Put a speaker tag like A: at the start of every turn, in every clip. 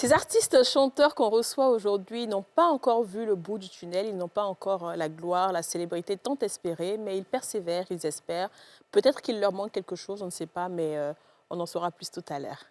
A: Ces artistes chanteurs qu'on reçoit aujourd'hui n'ont pas encore vu le bout du tunnel, ils n'ont pas encore la gloire, la célébrité tant espérée, mais ils persévèrent, ils espèrent. Peut-être qu'il leur manque quelque chose, on ne sait pas, mais on en saura plus tout à l'heure.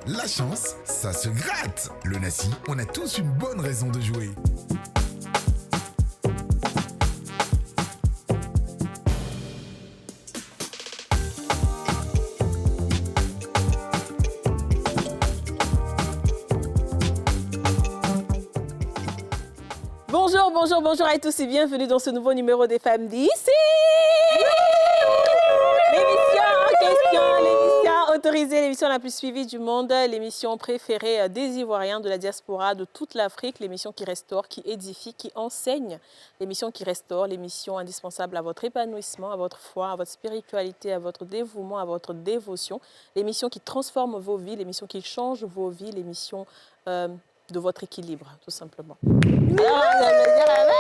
B: La chance, ça se gratte. Le Nassi, on a tous une bonne raison de jouer.
A: Bonjour, bonjour, bonjour à tous et bienvenue dans ce nouveau numéro des femmes d'ici. L'émission en question, l'émission autorisée, l'émission la plus suivie du monde, l'émission préférée des Ivoiriens, de la diaspora, de toute l'Afrique, l'émission qui restaure, qui édifie, qui enseigne, l'émission qui restaure, l'émission indispensable à votre épanouissement, à votre foi, à votre spiritualité, à votre dévouement, à votre dévotion, l'émission qui transforme vos vies, l'émission qui change vos vies, l'émission de votre équilibre, tout simplement. Alors,
C: ça va?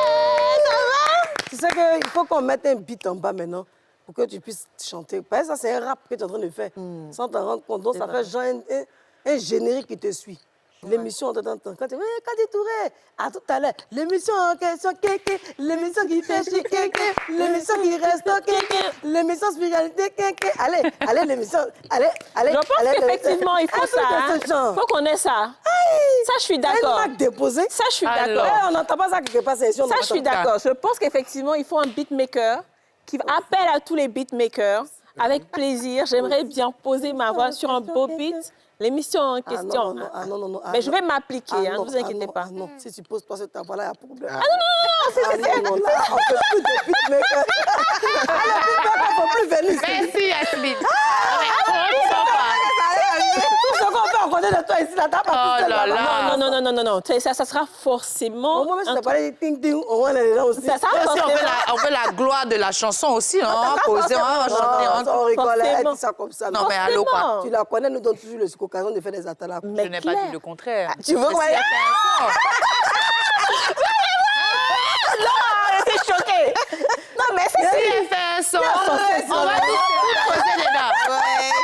C: Tu sais qu'il faut qu'on mette un beat en bas maintenant pour que tu puisses chanter. Parce que ça, c'est un rap que tu es en train de faire. Sans t'en rendre compte. Donc, ça fait genre un générique qui te suit. L'émission, quand tu Touré, à tout à l'heure. L'émission en question, l'émission qui fait chier, l'émission qui reste, l'émission spiritualité, allez, l'émission, allez.
A: Je pense qu'effectivement, il faut ça. Il faut qu'on ait ça. Ça, je suis d'accord.
C: Un déposé.
A: Ça, je suis d'accord.
C: On n'entend pas ça quelque part. Ça,
A: je suis d'accord. Je pense qu'effectivement, il faut un beatmaker qui appelle à tous les beatmakers. Avec plaisir, j'aimerais bien poser ma voix sur un beau beat. L'émission en question.
C: Non.
A: Mais je vais m'appliquer, ne vous inquiétez pas.
C: Non, si tu poses pas cette voix-là, il y a problème.
A: Non,
C: on ne peut plus de beatmaker. Le beatmaker, il ne faut plus venir.
D: Merci, Yasmine.
C: Tout ce qu'on fait, on connaît de toi ici, là, t'as pas tout seul.
A: Non. Ça sera forcément...
C: Au moins, si tu pas les ting-ting, au moins, on est là aussi.
D: On veut la gloire de la chanson aussi, non? Poser, on va chanter.
C: On rigole, elle dit ça comme ça.
D: Non, mais allô, quoi.
C: Tu la connais, nous donne toujours l'occasion de faire des attelats.
D: Je n'ai pas dit le contraire.
C: Tu veux quoi?
A: Non, je suis choquée. Non, mais c'est
D: si elle fait un son, on va tous poser les dents.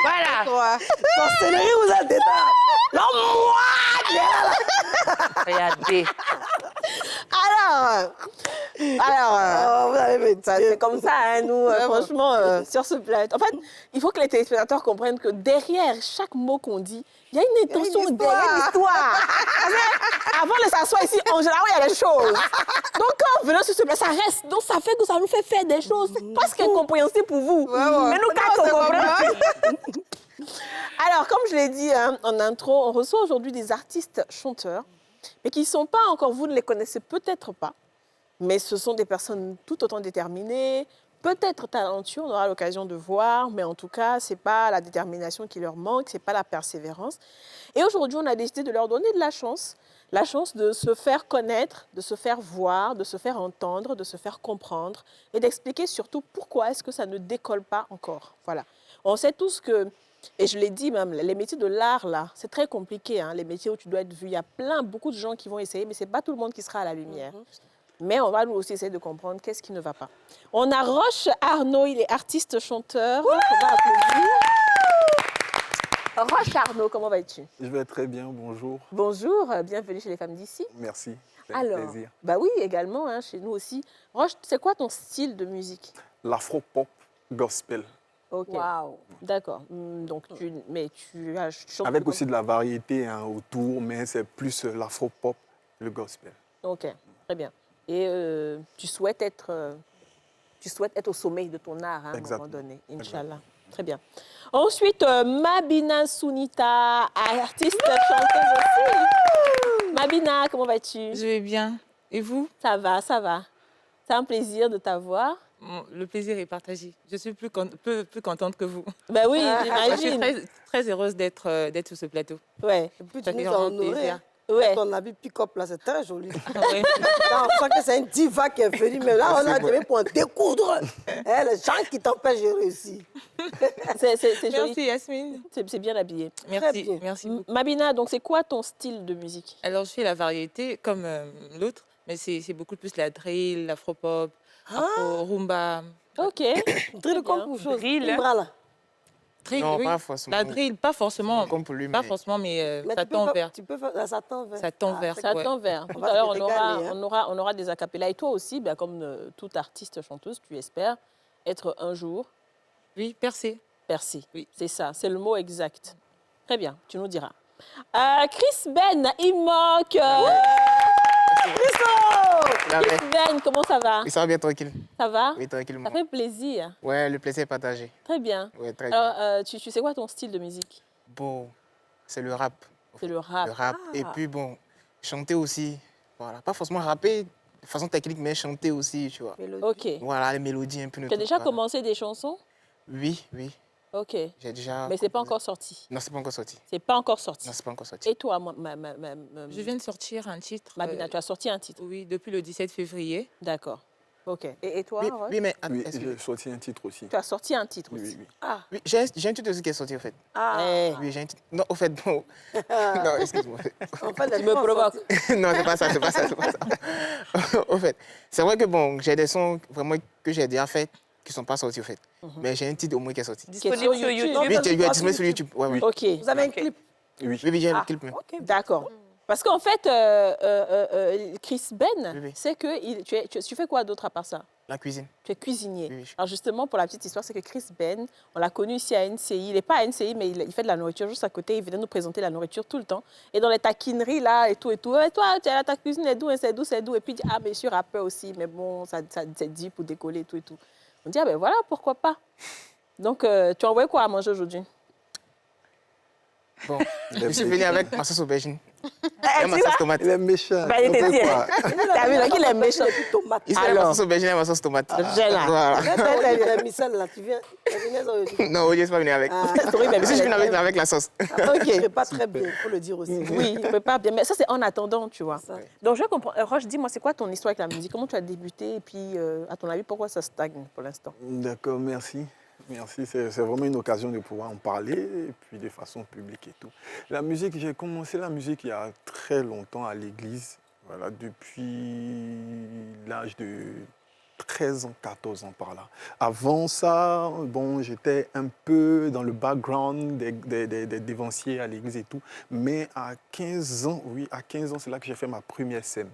D: Voilà.
C: Sorcellerie, vous êtes dedans. Non, moi, qui est là.
D: Regardez.
C: Alors, vous allez me
A: c'est comme ça, hein, nous, franchement, sur ce plateau. En fait, il faut que les téléspectateurs comprennent que derrière chaque mot qu'on dit, il y a une intention, derrière l'histoire. Avant de s'asseoir ici, en général, il y a des choses. Donc, quand venons sur ce plateau, ça reste. Donc, ça fait que ça nous fait faire des choses presque incompréhensibles pour vous. Mais nous, quand on comprend. Alors, comme je l'ai dit en intro, on reçoit aujourd'hui des artistes chanteurs, mais qui ne sont pas encore, vous ne les connaissez peut-être pas, mais ce sont des personnes tout autant déterminées, peut-être talentueux, on aura l'occasion de voir, mais en tout cas, ce n'est pas la détermination qui leur manque, ce n'est pas la persévérance. Et aujourd'hui, on a décidé de leur donner de la chance de se faire connaître, de se faire voir, de se faire entendre, de se faire comprendre et d'expliquer surtout pourquoi est-ce que ça ne décolle pas encore. Voilà. On sait tous que, et je l'ai dit même, les métiers de l'art, là, c'est très compliqué, hein, les métiers où tu dois être vu. Il y a beaucoup de gens qui vont essayer, mais ce n'est pas tout le monde qui sera à la lumière. Mais on va nous aussi essayer de comprendre qu'est-ce qui ne va pas. On a Roche Arnaud, il est artiste chanteur. On va applaudir. Roche Arnaud, comment vas-tu?
E: Je vais très bien, bonjour.
A: Bonjour, bienvenue chez les femmes d'ici.
E: Merci, c'est
A: Alors,
E: un plaisir.
A: Bah oui, également, hein, chez nous aussi. Roche, c'est quoi ton style de musique?
E: L'afro-pop gospel.
A: Ok,
C: Waouh.
A: d'accord. Donc, tu chantes
E: Avec aussi de la variété autour, mais c'est plus l'afro-pop, le gospel.
A: Ok, très bien. Et tu souhaites être au sommet de ton art, hein, à un moment donné, Inch'Allah. Très bien. Ensuite, Mabina Sounita, artiste chanteuse aussi. Mabina, comment vas-tu?
F: Je vais bien. Et vous?
A: Ça va, ça va. C'est un plaisir de t'avoir.
F: Le plaisir est partagé. Je suis plus contente que vous.
A: Ben oui,
F: Je suis
A: j'imagine.
F: très heureuse d'être sur ce plateau.
A: Ouais.
C: Et puis,
F: Ça
C: tu
F: fait
C: nous as
F: vraiment
C: honorés.
F: plaisir.
A: Ouais.
C: Ton habit pick-up, là, c'est très joli.
F: Ouais.
C: Là, on sent que c'est une diva qui est venue, mais là, on a demandé pour en découdre. Les gens qui t'empêchent de réussir.
A: C'est joli.
F: Merci Yasmine.
A: C'est bien habillé.
F: Merci,
C: bien.
F: merci beaucoup.
A: Mabina, donc c'est quoi ton style de musique?
F: Alors, je fais la variété comme l'autre, mais c'est beaucoup plus la drill, l'afro-pop, afro-rumba.
A: Ok.
C: Drill comme pour chose.
F: Drill.
C: Imbra, là.
F: Drill,
G: Non,
F: oui.
G: pas forcément.
F: La drill, pas forcément.
G: Comme pour lui,
F: Pas
G: mais-
F: forcément, mais
C: Mais
F: ça
C: tu peux
F: tend
C: faire-
F: vers.
C: Tu peux faire ça tend vers.
F: Ça tend vers.
A: Ça
F: ouais.
A: tend vers. Tout
C: va
A: à l'heure,
C: te régaler, hein.
A: on aura des acapellas. Et toi aussi, ben, comme toute artiste chanteuse, tu espères être un jour
F: Oui, percé.
A: percée.
F: Oui.
A: C'est ça, c'est le mot exact. Très bien, tu nous diras. Chris Ben, il manque.
G: Là, mais-
A: Chris Ben, comment ça va?
G: Oui, ça va bien tranquille.
A: Ça va?
G: Oui, tranquillement.
A: Ça fait plaisir.
G: Ouais, le plaisir est partagé.
A: Très bien.
G: Ouais, très bien.
A: Alors, tu sais quoi ton style de musique?
G: Bon, c'est le rap.
A: C'est le rap.
G: Le rap.
A: Ah.
G: Et puis, bon, chanter aussi. Voilà. Pas forcément rapper de façon technique, mais chanter aussi, tu vois.
A: Ok.
G: Voilà, les mélodies un peu.
A: Tu as déjà
G: voilà.
A: commencé des chansons?
G: Oui, oui.
A: Ok.
G: J'ai déjà.
A: Mais c'est pas
G: composé.
A: encore sorti.
G: Non, c'est pas encore sorti.
A: C'est pas encore sorti.
G: Non, c'est pas encore sorti.
A: Et toi,
F: Je viens de sortir un titre.
A: Mabina, tu as sorti un titre.
F: Oui, depuis le 17 février.
A: D'accord. Ok. Et toi,
G: Oui,
A: Roy?
G: oui, mais.
E: Oui,
G: est-ce que-
E: j'ai sorti un titre aussi.
A: Tu as sorti un titre
E: Oui,
A: aussi.
E: oui, oui.
A: Ah.
G: Oui, j'ai un titre aussi qui est sorti, en fait.
A: Eh,
G: Oui, j'ai un titre. Non, au fait, bon. Non, excuse-moi.
C: En fait, les
A: tu me
C: gens
A: provoques.
G: Non, c'est pas ça, c'est pas ça, c'est pas ça. Au fait, c'est vrai que bon, j'ai des sons vraiment que j'ai déjà faits qui sont pas sortis, au fait. Mais j'ai un titre au moins qui est sorti.
A: Disponible sur YouTube.
G: Oui, tu es disponible sur YouTube. Ouais, oui.
A: Ok.
C: Vous avez un clip.
E: Oui.
G: Oui, oui, j'ai
A: Ah.
G: le clip même.
A: D'accord. Parce qu'en fait, Chris Ben,
G: Oui, oui.
A: c'est que tu fais quoi d'autre à part ça?
G: La cuisine.
A: Tu es cuisinier.
G: Oui, oui.
A: Alors justement, pour la petite histoire, c'est que Chris Ben, on l'a connu ici à NCI. Il n'est pas à NCI, mais il fait de la nourriture juste à côté. Il venait nous présenter la nourriture tout le temps. Et dans les taquineries, là, et tout. Et toi, tu as ta cuisine, est d'où, c'est d'où, c'est d'où. Et puis, il dit, ah, mais je suis rappeur aussi, mais bon, c'est dit pour décoller, et tout et tout. On dit, ah ben voilà, pourquoi pas. Donc, tu as envoyé quoi à manger aujourd'hui?
G: Bon, je suis venu avec ma sauce aubergine
A: Eh,
G: et ma
A: tu
G: sauce
A: vois?
G: tomate.
E: Il est méchant.
A: Ben, il était
E: On peut
A: dit,
E: pas.
A: t'as vu, donc il est méchant.
C: Tomate.
G: Il fait ma
A: Alors.
G: sauce aubergine et ma sauce tomate.
A: J'ai là.
G: Voilà.
C: Les missels, là, tu viens.
G: Non, je ne suis pas venu avec.
A: Oui, mais
G: Je suis venu avec la sauce.
C: Je ne pas très bien, il faut le dire aussi.
A: Oui, il ne peut pas bien. Mais ça, c'est en attendant, tu vois.
C: Ça.
A: Donc, je comprends. Roche, dis-moi, c'est quoi ton histoire avec la musique? Comment tu as débuté? Et puis, à ton avis, pourquoi ça stagne pour l'instant?
E: D'accord, merci. Merci, c'est vraiment une occasion de pouvoir en parler, et puis de façon publique et tout. La musique, j'ai commencé la musique il y a très longtemps à l'église, voilà, depuis l'âge de 13 ans, 14 ans par là. Avant ça, bon, j'étais un peu dans le background des dévanciers à l'église et tout, mais à 15 ans, oui, à 15 ans, c'est là que j'ai fait ma première scène.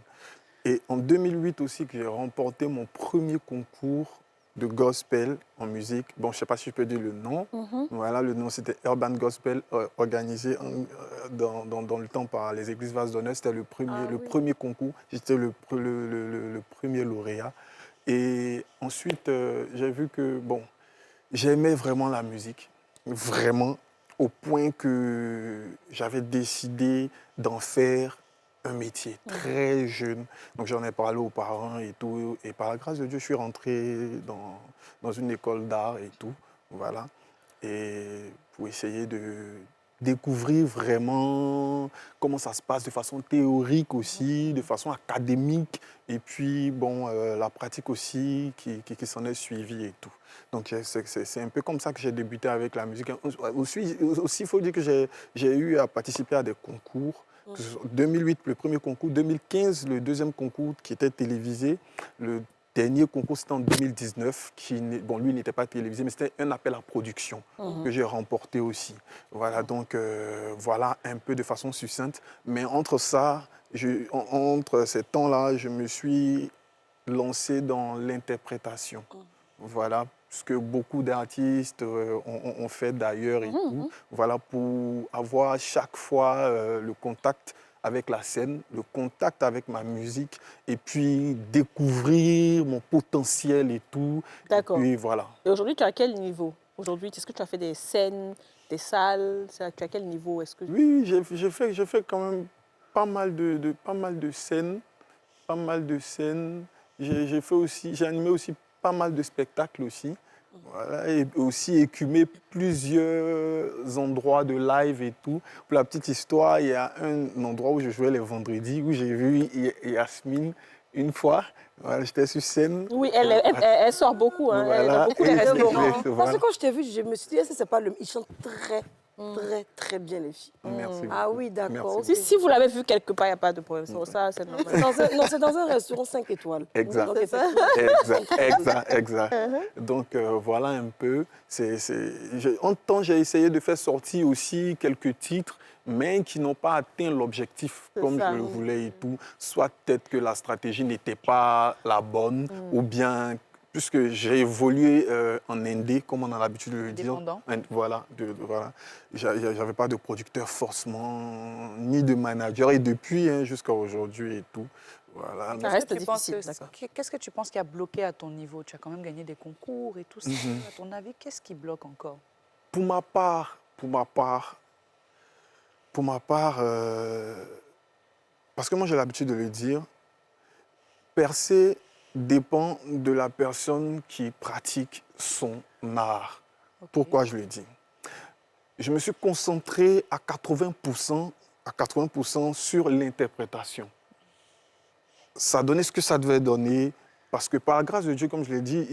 E: Et en 2008 aussi, que j'ai remporté mon premier concours de gospel en musique. Bon, je ne sais pas si je peux dire le nom. Voilà, le nom, c'était Urban Gospel, organisé dans le temps par les églises Vases d'honneur. C'était le premier concours. J'étais le premier lauréat. Et ensuite, j'ai vu que, bon, j'aimais vraiment la musique. Vraiment, au point que j'avais décidé d'en faire un métier très jeune. Donc j'en ai parlé aux parents et tout. Et par la grâce de Dieu, je suis rentré dans une école d'art et tout. Voilà. Et pour essayer de découvrir vraiment comment ça se passe de façon théorique aussi, de façon académique. Et puis, bon, la pratique aussi qui s'en est suivie et tout. Donc c'est un peu comme ça que j'ai débuté avec la musique. Aussi, il faut dire que j'ai eu à participer à des concours. 2008, le premier concours. 2015, le deuxième concours qui était télévisé. Le dernier concours, c'était en 2019. Bon, lui, n'était pas télévisé, mais c'était un appel à production que j'ai remporté aussi. Voilà, donc voilà un peu de façon succincte. Mais entre ça, entre ces temps-là, je me suis lancé dans l'interprétation. Voilà, ce que beaucoup d'artistes ont fait d'ailleurs et tout. Voilà, pour avoir chaque fois le contact avec la scène, le contact avec ma musique, et puis découvrir mon potentiel et tout.
A: D'accord.
E: Et puis voilà.
A: Et aujourd'hui, tu es à quel niveau? Aujourd'hui, est-ce que tu as fait des scènes, des salles? Tu es à quel niveau? Est-ce que...
E: Oui, j'ai fait quand même pas mal de scènes. Pas mal de scènes. J'ai animé aussi pas mal de spectacles aussi. Voilà, et aussi écumer plusieurs endroits de live et tout. Pour la petite histoire, il y a un endroit où je jouais les vendredis, où j'ai vu Yasmine une fois. Voilà, j'étais sur scène.
A: Oui, elle sort beaucoup. Hein. Elle a
E: Voilà,
A: beaucoup
E: et
A: de
E: je
A: restaurants.
E: voulais-
C: Parce
E: voilà.
C: que quand je t'ai vu, je me suis dit, est-ce que c'est pas le... Il chante très bien, les filles.
E: Merci.
C: Ah
E: beaucoup.
C: oui, d'accord.
E: Merci
C: ok.
A: Si vous l'avez vu quelque part, il n'y a pas de problème. Ça, c'est normal.
C: Non, c'est dans un restaurant 5 étoiles.
E: Exact.
C: Donc, effectivement,
E: Exact. Donc voilà un peu. En temps, j'ai essayé de faire sortir aussi quelques titres, mais qui n'ont pas atteint l'objectif comme
A: ça.
E: je le voulais et tout. Soit peut-être que la stratégie n'était pas la bonne, ou bien puisque j'ai évolué en indé, comme on a l'habitude de le dire.
D: Indépendant.
E: Voilà, voilà. J'avais pas de producteur forcément, ni de manager, et depuis jusqu'à aujourd'hui et tout. Voilà.
A: Ça reste
D: Qu'est-ce que tu penses
A: difficile, d'accord.
D: Qu'est-ce que tu penses qui a bloqué à ton niveau? Tu as quand même gagné des concours et tout ça. À ton avis, qu'est-ce qui bloque encore?
E: Pour ma part, parce que moi j'ai l'habitude de le dire, percer dépend de la personne qui pratique son art. Pourquoi je le dis? Je me suis concentré à 80% sur l'interprétation. Ça donnait ce que ça devait donner, parce que par la grâce de Dieu, comme je l'ai dit,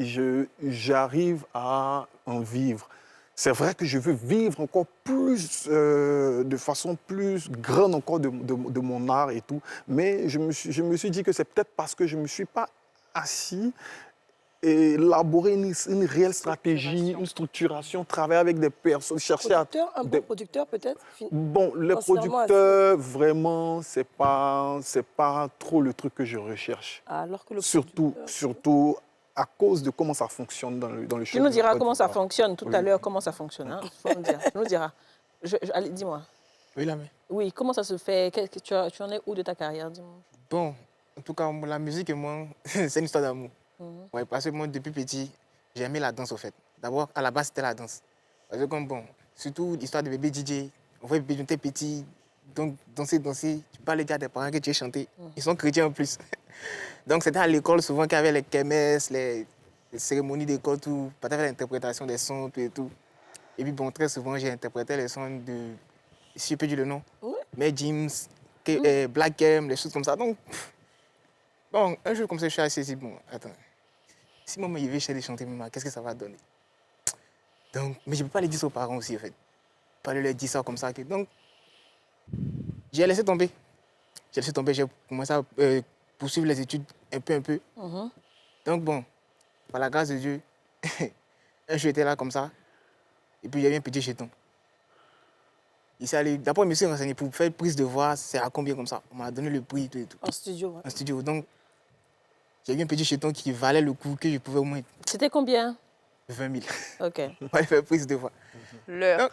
E: j'arrive à en vivre. C'est vrai que je veux vivre encore plus, de façon plus grande encore de mon art et tout, mais je me suis dit que c'est peut-être parce que je ne me suis pas assis et élaboré une réelle stratégie, une structuration, travailler avec des personnes, chercher à...
C: un bon producteur peut-être.
E: Bon, les
C: Considérant
E: producteurs, vraiment, c'est pas trop le truc que je recherche.
C: Alors que le
E: Surtout à cause de comment ça fonctionne dans le show.
A: Tu nous diras
E: de
A: comment ça
E: Côte d'Ivoire.
A: fonctionne tout
E: Oui.
A: à l'heure, comment ça fonctionne. Hein. Faut nous dire. Tu nous diras. Allez, dis-moi.
G: Oui, la main.
A: Oui, comment ça se fait? Tu en es où de ta carrière? Dis-moi.
G: Bon, en tout cas, la musique et moi, c'est une histoire d'amour. Ouais, parce que moi, depuis petit, j'ai aimé la danse, au fait. D'abord, à la base, c'était la danse. Parce que comme, bon, surtout l'histoire de bébé DJ, on voit bébé DJ petit, donc danser, tu parles déjà à tes parents que tu es chanté. Ils sont chrétiens en plus. Donc, c'était à l'école souvent qu'il y avait les kermesses, les cérémonies d'école, tout, peut-être l'interprétation des sons, tout et tout. Et puis, bon, très souvent, j'ai interprété les sons de, si je peux dire le nom, Mad James, Black Game, les choses comme ça. Donc, bon, un jour comme ça, je suis assis, bon, attends. Si maman il veut chanter, maman, qu'est-ce que ça va donner? Donc, mais je ne peux pas le dire aux parents aussi, en fait. Pas leur dire ça comme ça. Donc, j'ai laissé tomber. J'ai commencé à poursuivre les études un peu. Donc, bon, par la grâce de Dieu, un jour, j'étais là comme ça. Et puis, il y avait un petit jeton. D'abord, je me suis renseigné pour faire prise de voix, c'est à combien comme ça? On m'a donné le prix et tout.
C: En studio. Ouais.
G: En studio. Donc, j'ai eu un petit jeton qui valait le coup, que je pouvais au moins
A: C'était combien?
G: 20 000.
A: OK.
G: On va faire prise de voix.
D: L'heure.
G: Donc,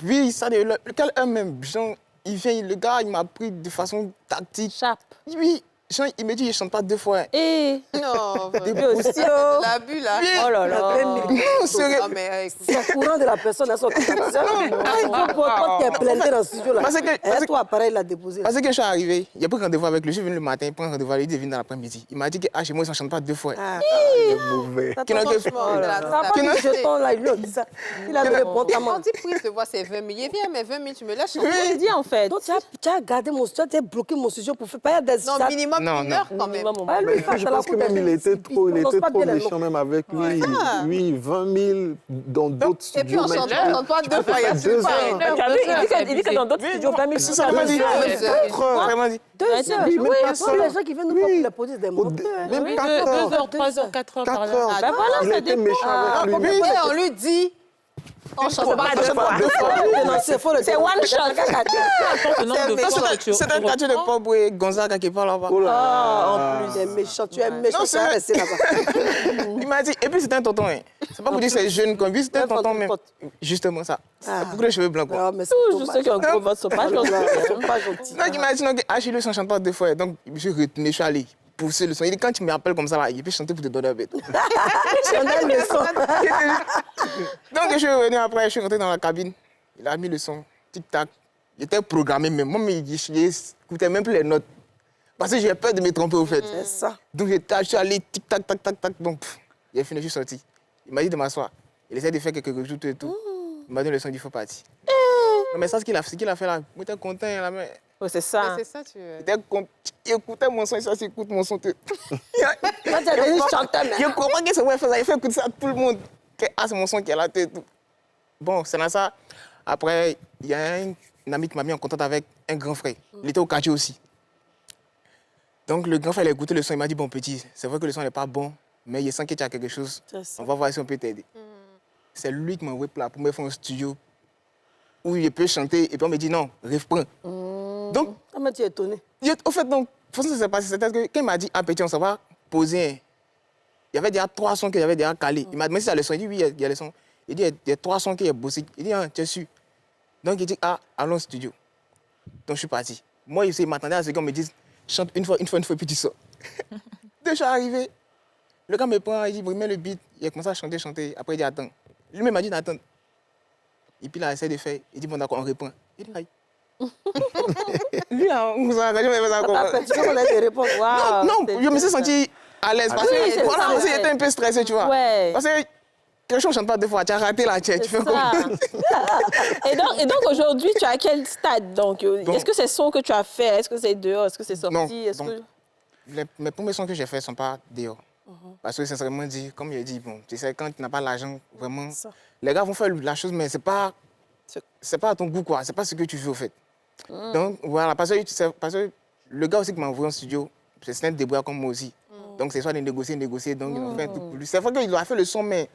G: oui, ça, lequel même, genre, le gars, il m'a pris de façon tactique.
A: Chape.
G: Oui, genre, il me dit, je ne chante pas 2 fois.
A: Et
D: Non,
A: bébé aussi.
D: l'abus là.
A: Oh là là.
G: Non, sérieux.
D: Non, mais écoute.
C: C'est courant de la personne à son côté. Quand tu es planté dans le studio, là,
G: Parce que-
C: toi, pareil, il l'a déposé.
G: Parce que je suis arrivé, il a pris rendez-vous avec lui, je suis venu le matin, il prend rendez-vous avec lui, il vient dans l'après-midi. Il m'a dit que chez moi, ils ne chantent pas 2 fois.
C: Ah,
E: C'est mauvais.
C: ça
G: Qui n'a que-
D: Franchement, de la
C: ça n'a pas
G: Qui
C: dit
G: n'a-
C: que jeton, là, il lui a dit ça. Il a donné bon
D: Quand
C: main.
D: on dit prise de voix, c'est 20 000. Il vient, mais 20 000, tu me laisses chanter.
A: Je dis en fait.
C: Donc, tu as gardé mon studio, tu as bloqué mon studio pour faire. Pas des
D: Non,
C: ça-
D: minimum
G: Non,
D: 1
G: non.
D: heure quand même.
A: Minimum,
C: Ah, lui, il fait
E: Je
C: ça, la
E: pense que
C: coupe
E: même
C: de-
E: il était trop
C: prononce pas bien les
E: méchant
C: noms.
E: même avec lui.
D: Ouais.
E: Oui, 20 000 dans d'autres
D: Et puis
E: studios.
D: on
E: même,
D: chante
E: tu
D: pas,
E: peux-
D: on chante pas
E: tu
D: 2
E: peux
D: fois.
E: faire
D: Il y a
E: 2
D: pas
E: heures.
D: une heure.
A: Tu as vu, il dit que dans d'autres
G: Oui,
A: studios, 20 000,
G: c'est ça, vraiment dit.
A: Ouais,
G: C'est vraiment dit.
C: 2 heures.
E: Oui, même
C: Oui,
E: pas
C: après,
E: ça.
C: les gens qui viennent nous voir pour les produire des
E: Au
C: mots.
E: dé-
C: Hein.
E: Même
A: Oui,
E: 4 heures.
F: 2 heures, 3 heures, 4 heures par
E: 4
F: là.
E: heures.
A: Ben voilà,
E: Il
A: ça
E: était
A: dépend.
E: méchant avec lui.
D: Et on lui dit, on chante pas 2 fois.
A: C'est one shot.
F: Le nombre de fois que tu
G: C'est un quartier de pop où Gonzaga qui parle là-bas.
E: Oh là
A: Ah, en
C: Tu es méchant, tu es méchant,
G: Non,
C: tu vas rester là-bas.
G: Il m'a dit, et puis c'est un tonton. Hein. C'est pas pour dire que c'est jeune comme lui, c'est un tonton même. Justement ça. C'est beaucoup de cheveux blancs. Quoi.
C: Non, mais c'est
A: Tous ceux qui ont gros ventre sont pas gentils.
C: Ils sont pas gentils.
G: Donc il m'a dit, non, Achille ne chante pas 2 fois. Donc je me suis retenu, je suis allé pousser le son. Il dit, quand tu me rappelles comme ça, là, il peut chanter pour te donner un bête. Donc
C: On a une leçon.
G: je suis revenu après, je suis rentré dans la cabine. Il a mis le son, tic-tac. Il était programmé même. Moi, mais je n'écoutais même plus les notes. Parce que j'ai peur de me tromper au fait.
C: C'est ça.
G: Donc je suis allé tic-tac, tac, tac, tac. Donc j'ai fini, je suis sorti. Il m'a dit de m'asseoir. Il essaie de faire quelques retours et tout. Il m'a donné le son, il faut partir. Non, mais ça, ce qu'il a fait là, moi, j'étais content. Là, mais...
A: Ouais, c'est ça.
F: C'est ça, tu
G: Il écoutait mon son, il écoute mon son.
C: Quand tu as devenu chanteur,
G: Je comprends que c'est vrai, il fait écouter ça à tout le monde. Ah, c'est mon son qui est là, et tout. Bon, c'est là ça. Après, il y a un ami qui m'a mis en contact avec un grand frère. Il était au quartier aussi. Donc, le grand frère, il a écouté le son, il m'a dit, bon, petit, c'est vrai que le son n'est pas bon, mais il sent que tu as quelque chose. On va voir si on peut t'aider. C'est lui qui m'a envoyé pour la première fois au studio où il peut chanter, et puis on me dit, non, refrain. Donc,
C: ça m'a étonné.
G: Au fait, donc, faut que ça s'est passé. C'est-à-dire que quand il m'a dit, ah, petit, on s'en va poser. Il y avait déjà 3 sons qu'il y avait déjà calés. Il m'a demandé si ça le son. Il dit, oui, il y a les sons. Il dit, il y a 3 sons qu'il y a bossé. Il dit, ah, tu es sûr. Donc, il dit, ah, allons au studio. Donc, je suis parti. Moi, il m'attendait à ce qu'on me dise, chante une fois, puis tu sors. Donc, je suis arrivé. Le gars me prend, il dit, met le beat. Il a commencé à chanter. Après, il dit, attends. Lui-même m'a dit d'attendre. Et puis, là, il essaie de faire. Il dit, bon, d'accord, on reprend. Il dit, aïe. Lui, on s'en a regardé, mais ça
C: Après, tu connais tes réponses.
A: Waouh,
G: non,
A: c'est
G: je me suis
A: ça.
G: senti à l'aise parce
A: oui, c'est
G: que voilà,
A: ça,
G: aussi,
A: ouais.
G: j'étais un peu stressé, tu vois.
A: Ouais.
G: Parce que quelque chose ne chante pas 2 fois, tu as raté la tête, tu fais
A: Ça.
G: comment?
A: Et donc aujourd'hui, tu es à quel stade donc
G: Bon.
A: Est-ce que c'est son que tu as fait? Est-ce que c'est dehors? Est-ce que c'est sorti?
G: Non,
A: Est-ce
G: donc,
A: que...
G: mes premiers sons que j'ai faits ne sont pas dehors. Parce que sincèrement dit, comme il a dit, bon, tu sais, quand tu n'as pas l'argent, vraiment, les gars vont faire la chose, mais c'est pas à ton goût, quoi. C'est pas ce que tu veux, au fait. Donc, voilà, parce que le gars aussi qui m'a envoyé en studio, c'est un débrouillard comme moi aussi. Donc, c'est soit de négocier, donc il m'a fait un truc pour lui. C'est vrai qu'il a fait le son, mais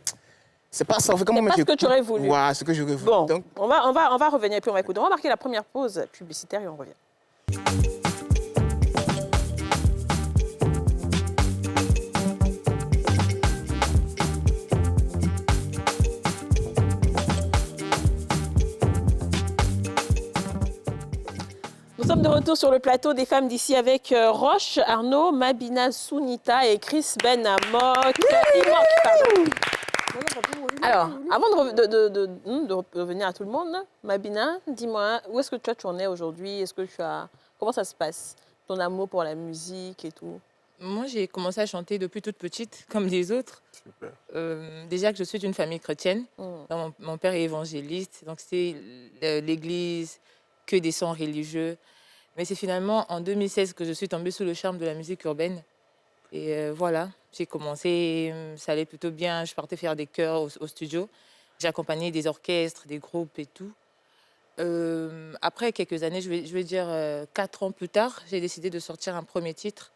G: c'est pas ça. Comment
A: C'est pas ce que tu aurais voulu.
G: Voilà, ce que j'aurais voulu.
A: Bon,
G: Donc,
A: on va revenir et puis on va écouter. On va marquer la première pause publicitaire et on revient. Nous sommes de retour sur le plateau des femmes d'ici avec Roche, Arnaud, Mabina Sounita et Chris Ben Amok. Alors, avant de revenir à tout le monde, Mabina, dis-moi, où est-ce que toi tu en es aujourd'hui? Est-ce que tu as... Comment ça se passe? Ton amour pour la musique et tout?
F: Moi, j'ai commencé à chanter depuis toute petite, comme les autres.
E: Super.
F: Déjà que je suis d'une famille chrétienne. Donc, mon père est évangéliste, donc c'est l'église, que des sons religieux. Mais c'est finalement en 2016 que je suis tombée sous le charme de la musique urbaine. Et voilà, j'ai commencé, ça allait plutôt bien. Je partais faire des chœurs au studio. J'ai accompagné des orchestres, des groupes et tout. Après quelques années, je vais dire 4 ans plus tard, j'ai décidé de sortir un premier titre.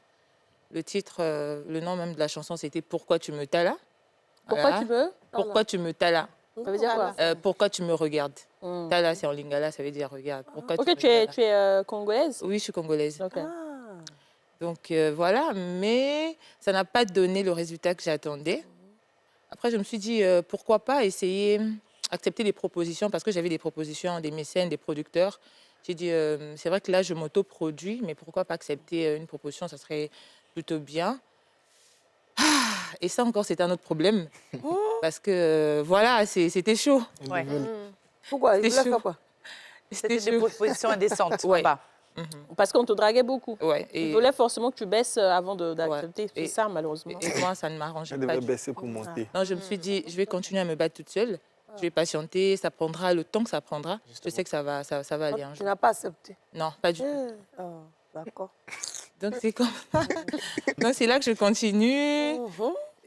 F: Le titre, le nom même de la chanson, c'était « Pourquoi tu me talas ».
A: Pourquoi tu veux?
F: Pourquoi tu me talas?
A: Ça veut dire quoi?
F: Pourquoi tu me regardes? Tala, c'est en lingala, ça veut dire regarde. Pourquoi
A: Ok,
F: me
A: tu es
F: talas?
A: congolaise?
F: Oui, je suis congolaise.
A: Ok.
F: Donc voilà, mais ça n'a pas donné le résultat que j'attendais. Après, je me suis dit, pourquoi pas essayer, accepter des propositions, parce que j'avais des propositions, des mécènes, des producteurs. J'ai dit, c'est vrai que là, je m'auto-produis, mais pourquoi pas accepter une proposition, ça serait plutôt bien. Et ça encore, c'est un autre problème. Parce que, voilà, c'était chaud.
D: Ouais.
C: Pourquoi? Il
F: C'était
C: voulait faire
F: chaud.
C: quoi?
D: C'était des propositions indécentes.
F: Ouais.
D: Bas.
A: Parce qu'on te draguait beaucoup.
F: Ouais.
A: Il voulait forcément que tu baisses avant d'accepter.
F: Ouais.
A: C'est ça, malheureusement.
F: Et moi, ça ne m'arrangeait
E: Elle
F: pas.
E: devrait
F: du
E: baisser pour monter.
F: Non, je me suis dit, je vais continuer à me battre toute seule. Je vais patienter, ça prendra le temps que ça prendra. Je sais que ça va aller un
C: Tu
F: jour.
C: n'as pas accepté.
F: Non, pas du tout.
C: Oh, d'accord.
F: Donc, c'est comme ça. Donc, c'est là que je continue.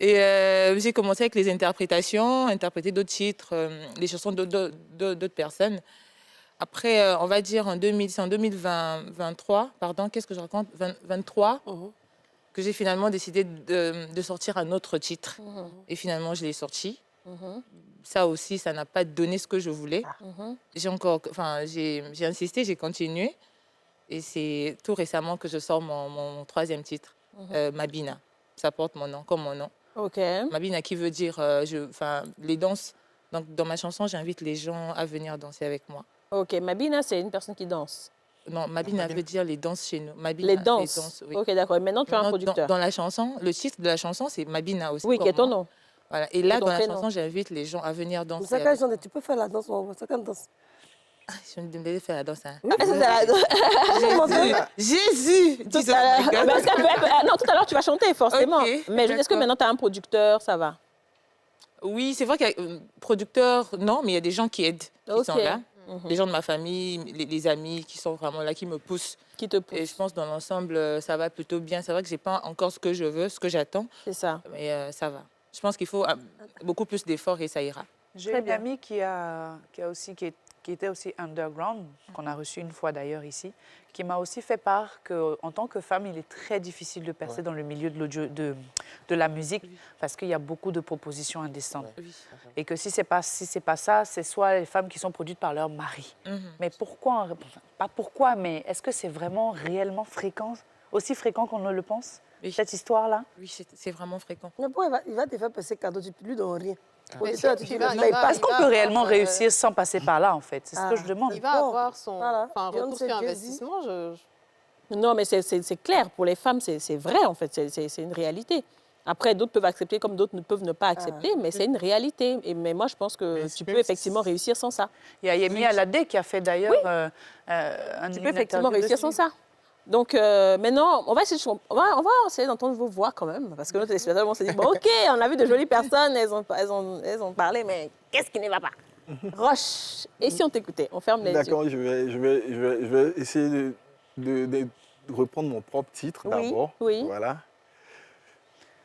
F: Et j'ai commencé avec les interprétations, interpréter d'autres titres, les chansons d'autres personnes. Après, on va dire c'est en 2023, pardon, qu'est-ce que je raconte 23, que j'ai finalement décidé de sortir un autre titre. Et finalement, je l'ai sorti. Ça aussi, ça n'a pas donné ce que je voulais. J'ai insisté, j'ai continué. Et c'est tout récemment que je sors mon troisième titre, Mabina. Ça porte mon nom, comme mon nom.
A: Ok.
F: Mabina qui veut dire les danses. Donc, dans ma chanson, j'invite les gens à venir danser avec moi.
A: Ok, Mabina, c'est une personne qui danse.
F: Non, Mabina veut dire les danses chez nous. Mabina,
A: Les danses.
F: oui.
A: Ok, d'accord. Et maintenant, tu es un
F: Maintenant,
A: producteur.
F: dans la chanson, le titre de la chanson, c'est Mabina aussi.
A: Oui, qui est ton nom.
F: Voilà. Et là,
A: ton
F: dans la
A: prénom.
F: chanson, j'invite les gens à venir danser.
C: C'est quel genre de... Tu peux faire la danse, on va voir. C'est quelle danse?
F: Je me demandais de faire la danse. Hein.
A: Ah, c'est la-
F: Jésus!
A: Tout à l'heure. Mais est-ce qu'elle peut- non, tout à l'heure, tu vas chanter, forcément.
F: Ok,
A: Mais est-ce que
F: d'accord.
A: maintenant, tu as un producteur, ça va?
F: Oui, c'est vrai qu'il y a producteurs, non, mais il y a des gens qui aident, qui sont
A: Ok.
F: là. Des gens de ma famille, les amis qui sont vraiment là, qui me poussent.
A: Qui te pousse.
F: Et je pense dans l'ensemble, ça va plutôt bien. C'est vrai que j'ai pas encore ce que je veux, ce que j'attends,
A: C'est ça.
F: mais ça va. Je pense qu'il faut beaucoup plus d'efforts et ça ira.
D: J'ai
A: Très
D: une
A: bien.
D: amie qui était aussi underground, qu'on a reçue une fois d'ailleurs ici, qui m'a aussi fait part qu'en tant que femme, il est très difficile de percer dans le milieu de l'audio, de la musique, parce qu'il y a beaucoup de propositions indécentes. Et que si c'est pas ça, c'est soit les femmes qui sont produites par leur mari. Mais pourquoi, pas pourquoi, mais est-ce que c'est vraiment réellement fréquent, aussi fréquent qu'on ne le pense,
F: Oui.
D: cette histoire-là?
F: Oui, c'est vraiment fréquent.
C: Mais bon, il va te faire passer cadeau, tu lui donnes rien.
H: Mais
C: Auditeur,
H: si,
C: tu
H: il
C: dis,
H: va-
C: ne
H: il
C: paye
H: va-
C: pas.
D: Est-ce qu'on peut réellement réussir sans passer par là, en fait? C'est ce que je demande.
H: Il va avoir son
C: Voilà.
H: retour
C: Beyoncé,
H: sur
C: Jay-Z.
H: investissement.
A: Non, mais c'est clair. Pour les femmes, c'est vrai, en fait. C'est une réalité. Après, d'autres peuvent accepter comme d'autres ne peuvent ne pas accepter, mais c'est une réalité. Mais moi, je pense que
G: Mais
A: tu
G: même
A: peux effectivement réussir sans ça.
D: Il y a Yemi Alade qui a fait d'ailleurs
A: Tu peux effectivement réussir sans ça. Donc, maintenant, on va essayer d'entendre vos voix quand même. Parce que nos téléspectateurs vont se dire, bon, OK, on a vu de jolies personnes, elles ont parlé, mais qu'est-ce qui ne va pas? Roche, et si on t'écoutait? On ferme les yeux.
E: D'accord, je vais essayer de reprendre mon propre titre
A: Oui,
E: d'abord.
A: oui.
E: Voilà.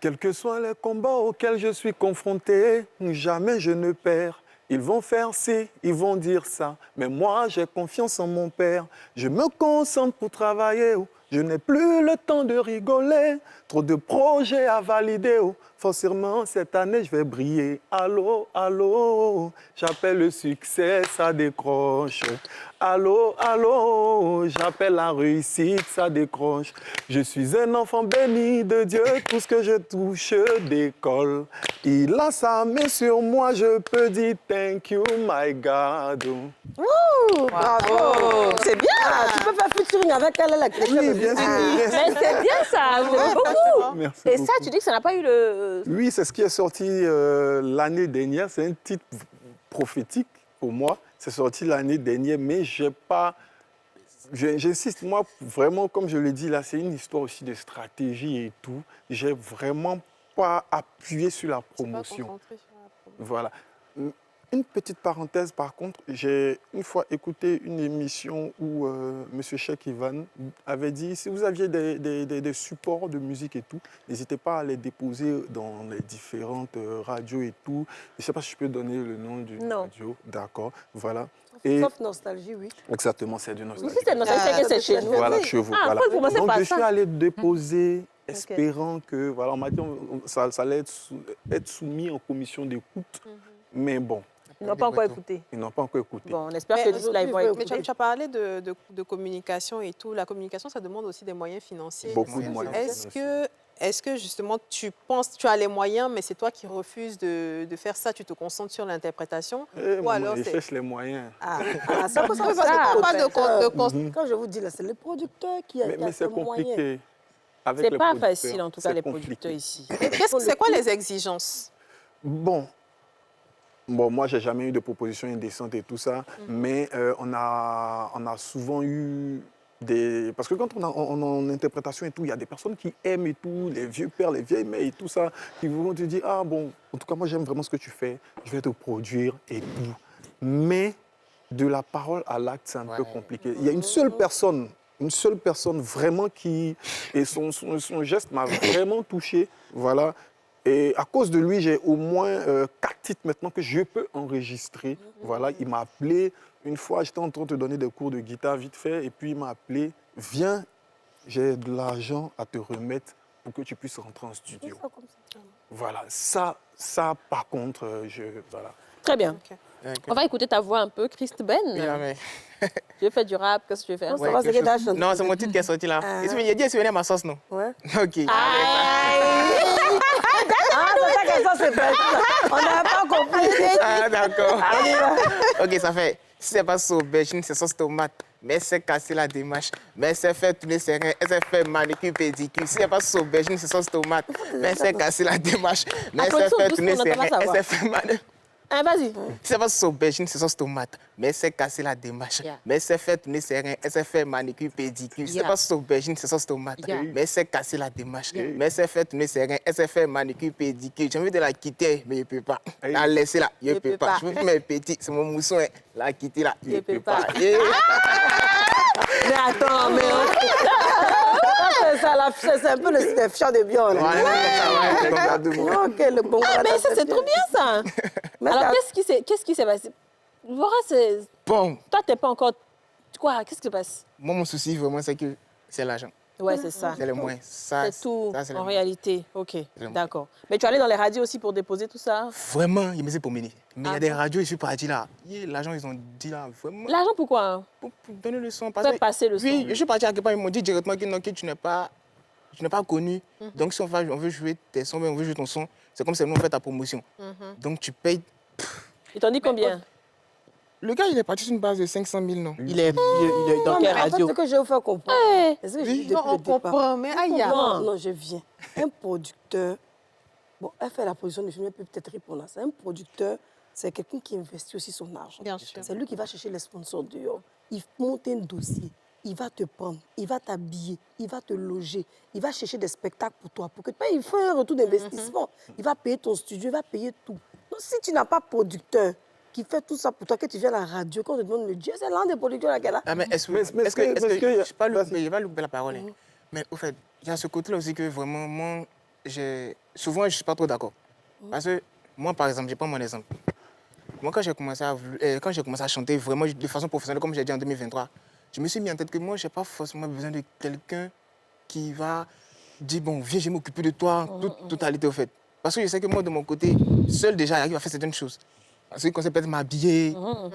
E: Quels que soient les combats auxquels je suis confronté, jamais je ne perds. Ils vont faire ci, ils vont dire ça, mais moi j'ai confiance en mon père. Je me concentre pour travailler, oh. Je n'ai plus le temps de rigoler. Trop de projets à valider, oh. Forcément cette année je vais briller. Allô, allô, j'appelle le succès, ça décroche. Allô, allô, j'appelle la réussite, ça décroche. Je suis un enfant béni de Dieu, tout ce que je touche décolle. Il a sa main sur moi, je peux dire thank you, my God.
C: Bravo. C'est bien. Tu peux faire featuring avec elle, la chrétienne.
E: Oui, bien sûr.
A: Mais c'est bien ça, c'est beaucoup.
E: Merci
A: Et
E: beaucoup.
A: ça, tu dis que ça n'a pas eu le...
E: Oui, c'est ce qui est sorti l'année dernière. C'est un titre prophétique pour moi. C'est sorti l'année dernière, mais j'ai pas... J'insiste, moi, vraiment, comme je l'ai dit, là, c'est une histoire aussi de stratégie et tout. J'ai vraiment pas appuyé sur la promotion. Voilà. Une petite parenthèse, par contre, j'ai une fois écouté une émission où M. Cheikh Ivan avait dit, si vous aviez des supports de musique et tout, n'hésitez pas à les déposer dans les différentes radios et tout. Je ne sais pas si je peux donner le nom du radio. D'accord, voilà. Et
C: Sauf nostalgie, oui.
E: exactement, c'est du nostalgie.
A: Si c'est nostalgie, c'est chez nous.
E: Voilà, chez vous.
A: Ah,
E: voilà.
A: pour moi, c'est
E: Donc,
A: pas
E: je
A: ça.
E: suis allé déposer, espérant que, voilà, on m'a dit ça allait être soumis en commission d'écoute. Mais bon,
A: Ils n'ont pas encore écouté.
E: ils n'ont pas encore écouté.
A: Bon, on espère
H: Mais
A: que d'ici là, ils vont
H: Mais
A: écouter.
H: tu as parlé de communication et tout. La communication, ça demande aussi des moyens financiers.
E: Beaucoup de moyens.
H: Est-ce que justement tu penses tu as les moyens, mais c'est toi qui refuses de faire ça, tu te concentres sur l'interprétation? Ou alors
E: ils
H: c'est...
E: cherchent les moyens.
C: Ça peut
H: Oui, parce qu'on parle
C: Quand je vous dis là, c'est le producteur qui a
E: Mais c'est
C: le moyen.
E: compliqué. Avec
A: C'est
E: les
A: pas
E: producteurs,
A: facile, en tout cas,
E: c'est
A: les
E: compliqué.
A: producteurs ici.
H: C'est quoi les exigences?
E: Bon, moi, j'ai jamais eu de proposition indécente et tout ça, mais on a souvent eu des... Parce que quand on est en interprétation et tout, il y a des personnes qui aiment et tout, les vieux pères, les vieilles mères et tout ça, qui vont te dire, ah bon, en tout cas, moi, j'aime vraiment ce que tu fais, je vais te produire et tout. Mais de la parole à l'acte, c'est un peu compliqué. Il y a une seule personne vraiment qui... Et son geste m'a vraiment touché, voilà. Et à cause de lui, j'ai au moins 4 titres maintenant que je peux enregistrer. Voilà, il m'a appelé une fois, j'étais en train de te donner des cours de guitare vite fait, et puis il m'a appelé, viens, j'ai de l'argent à te remettre pour que tu puisses rentrer en studio. Voilà, ça par contre, voilà.
A: Très bien.
G: Ok.
A: On va écouter ta voix un peu, Christ Ben.
G: Oui, là, mais...
A: Tu veux faire du rap, qu'est-ce que tu veux faire?
C: Non, ça va, c'est que t'as chanté.
G: Non, c'est mon titre qui est sorti là. Il a dit, est-ce que ma sauce, non?
C: Ouais.
G: Ok.
C: Ah, c'est ça que ça, c'est pas ça. On n'a pas compris.
G: Ah, d'accord. Ok, ça fait. Si c'est pas sauce aubergine, c'est sauce tomate. Mais c'est casser la démarche. Mais c'est fait tourner ses reins. Et c'est fait manicure, pédicure. Si c'est pas sauce aubergine, c'est sauce tomate. Mais c'est casser la démarche. Mais c'est fait tourner ses reins. Et c'est fait manicure.
A: Hein, vas-y.
G: C'est pas sauce aubergine, c'est sauce tomate. Mais elle s'est cassé la démarche.
F: Yeah.
G: Mais elle s'est fait tourner ses reins, elle s'est fait manicure, pédicure. C'est
F: Yeah.
G: pas sauce aubergine, c'est sauce tomate.
F: Yeah.
G: Mais elle s'est cassé la démarche. Mais elle s'est fait tourner ses reins, elle s'est fait manicure, pédicure. J'ai envie de la quitter, mais je peux pas. La laisser là, je peux pas. Je veux mes petits, c'est mon mousson, hein. La quitter là, je peux pas.
C: Mais attends, mais... C'est un peu le stepchild de Bion. là.
G: Ouais, comme ça, ouais.
C: Ok, le bon.
A: Ah, mais ça, c'est trop bien, ça.
C: Mais
A: Alors,
C: ça-
A: qu'est-ce qui s'est passé? Laura,
G: Bon,
A: toi, t'es pas encore... Quoi? Qu'est-ce qui se passe?
G: moi, mon souci, vraiment, c'est que c'est l'argent.
A: Ouais, c'est ça.
G: C'est le moins. Ça,
A: C'est tout,
G: ça, c'est le
A: en
G: moins.
A: réalité. OK,
G: Vraiment.
A: d'accord. Mais tu es allé dans les radios aussi pour déposer tout ça?
G: Vraiment, il me dit pour mener. Mais il y
A: Ah
G: a des
A: bon?
G: radios, je suis parti là. L'argent, ils ont dit là, vraiment.
A: L'argent, pourquoi? Hein?
G: Pour donner le son.
A: Faire passer le son.
G: Oui, je suis parti à quelque part, ils m'ont dit directement que non, que tu n'es pas connu.
A: Mhm.
G: Donc, si on veut jouer tes sons, on veut jouer ton son, c'est comme si nous on fait ta promotion.
A: Mhm.
G: Donc, tu payes.
A: Ils t'ont dit combien?
G: Le gars, il est parti sur une base de 500 000, non?
A: Il est dans
C: Non, mais
A: quelle
C: en fait,
A: radio?
C: ce que je vais vous faire comprendre.
A: Hey.
C: C'est ce que je
G: Oui.
C: dis depuis
H: Non, on
C: le départ.
H: comprend, mais aïe, aïe.
C: Non, non, je viens. Un producteur, bon, elle fait la production du film, elle peut peut-être répondre à ça. Un producteur, c'est quelqu'un qui investit aussi son argent.
H: Bien sûr.
C: C'est lui qui va chercher les sponsors dehors. Il monte un dossier, il va te prendre, il va t'habiller, il va te loger, il va chercher des spectacles pour toi. Pour que il faut un retour d'investissement. Il va payer ton studio, il va payer tout. Donc, si tu n'as pas producteur qui fait tout ça pour toi, que tu viens à la radio, quand on te demande le Dieu, c'est l'un des producteurs là qu'elle a.
G: Ah, mais est-ce
E: Mais- mais
G: est-ce que,
E: est-ce que-
G: je
E: vas-y.
G: vais pas louper la parole. Hein. Mais au fait, il y a ce côté-là aussi que vraiment, moi, souvent, je ne suis pas trop d'accord. Parce que moi, par exemple, je prends mon exemple. Moi, quand j'ai commencé à chanter vraiment de façon professionnelle, comme j'ai dit en 2023, je me suis mis en tête que moi, je n'ai pas forcément besoin de quelqu'un qui va dire, bon, viens, je vais m'occuper de toi, toute totalité, au fait. Parce que je sais que moi, de mon côté, seul déjà, j'arrive à faire certaines choses. Parce que quand c'est peut-être m'habiller,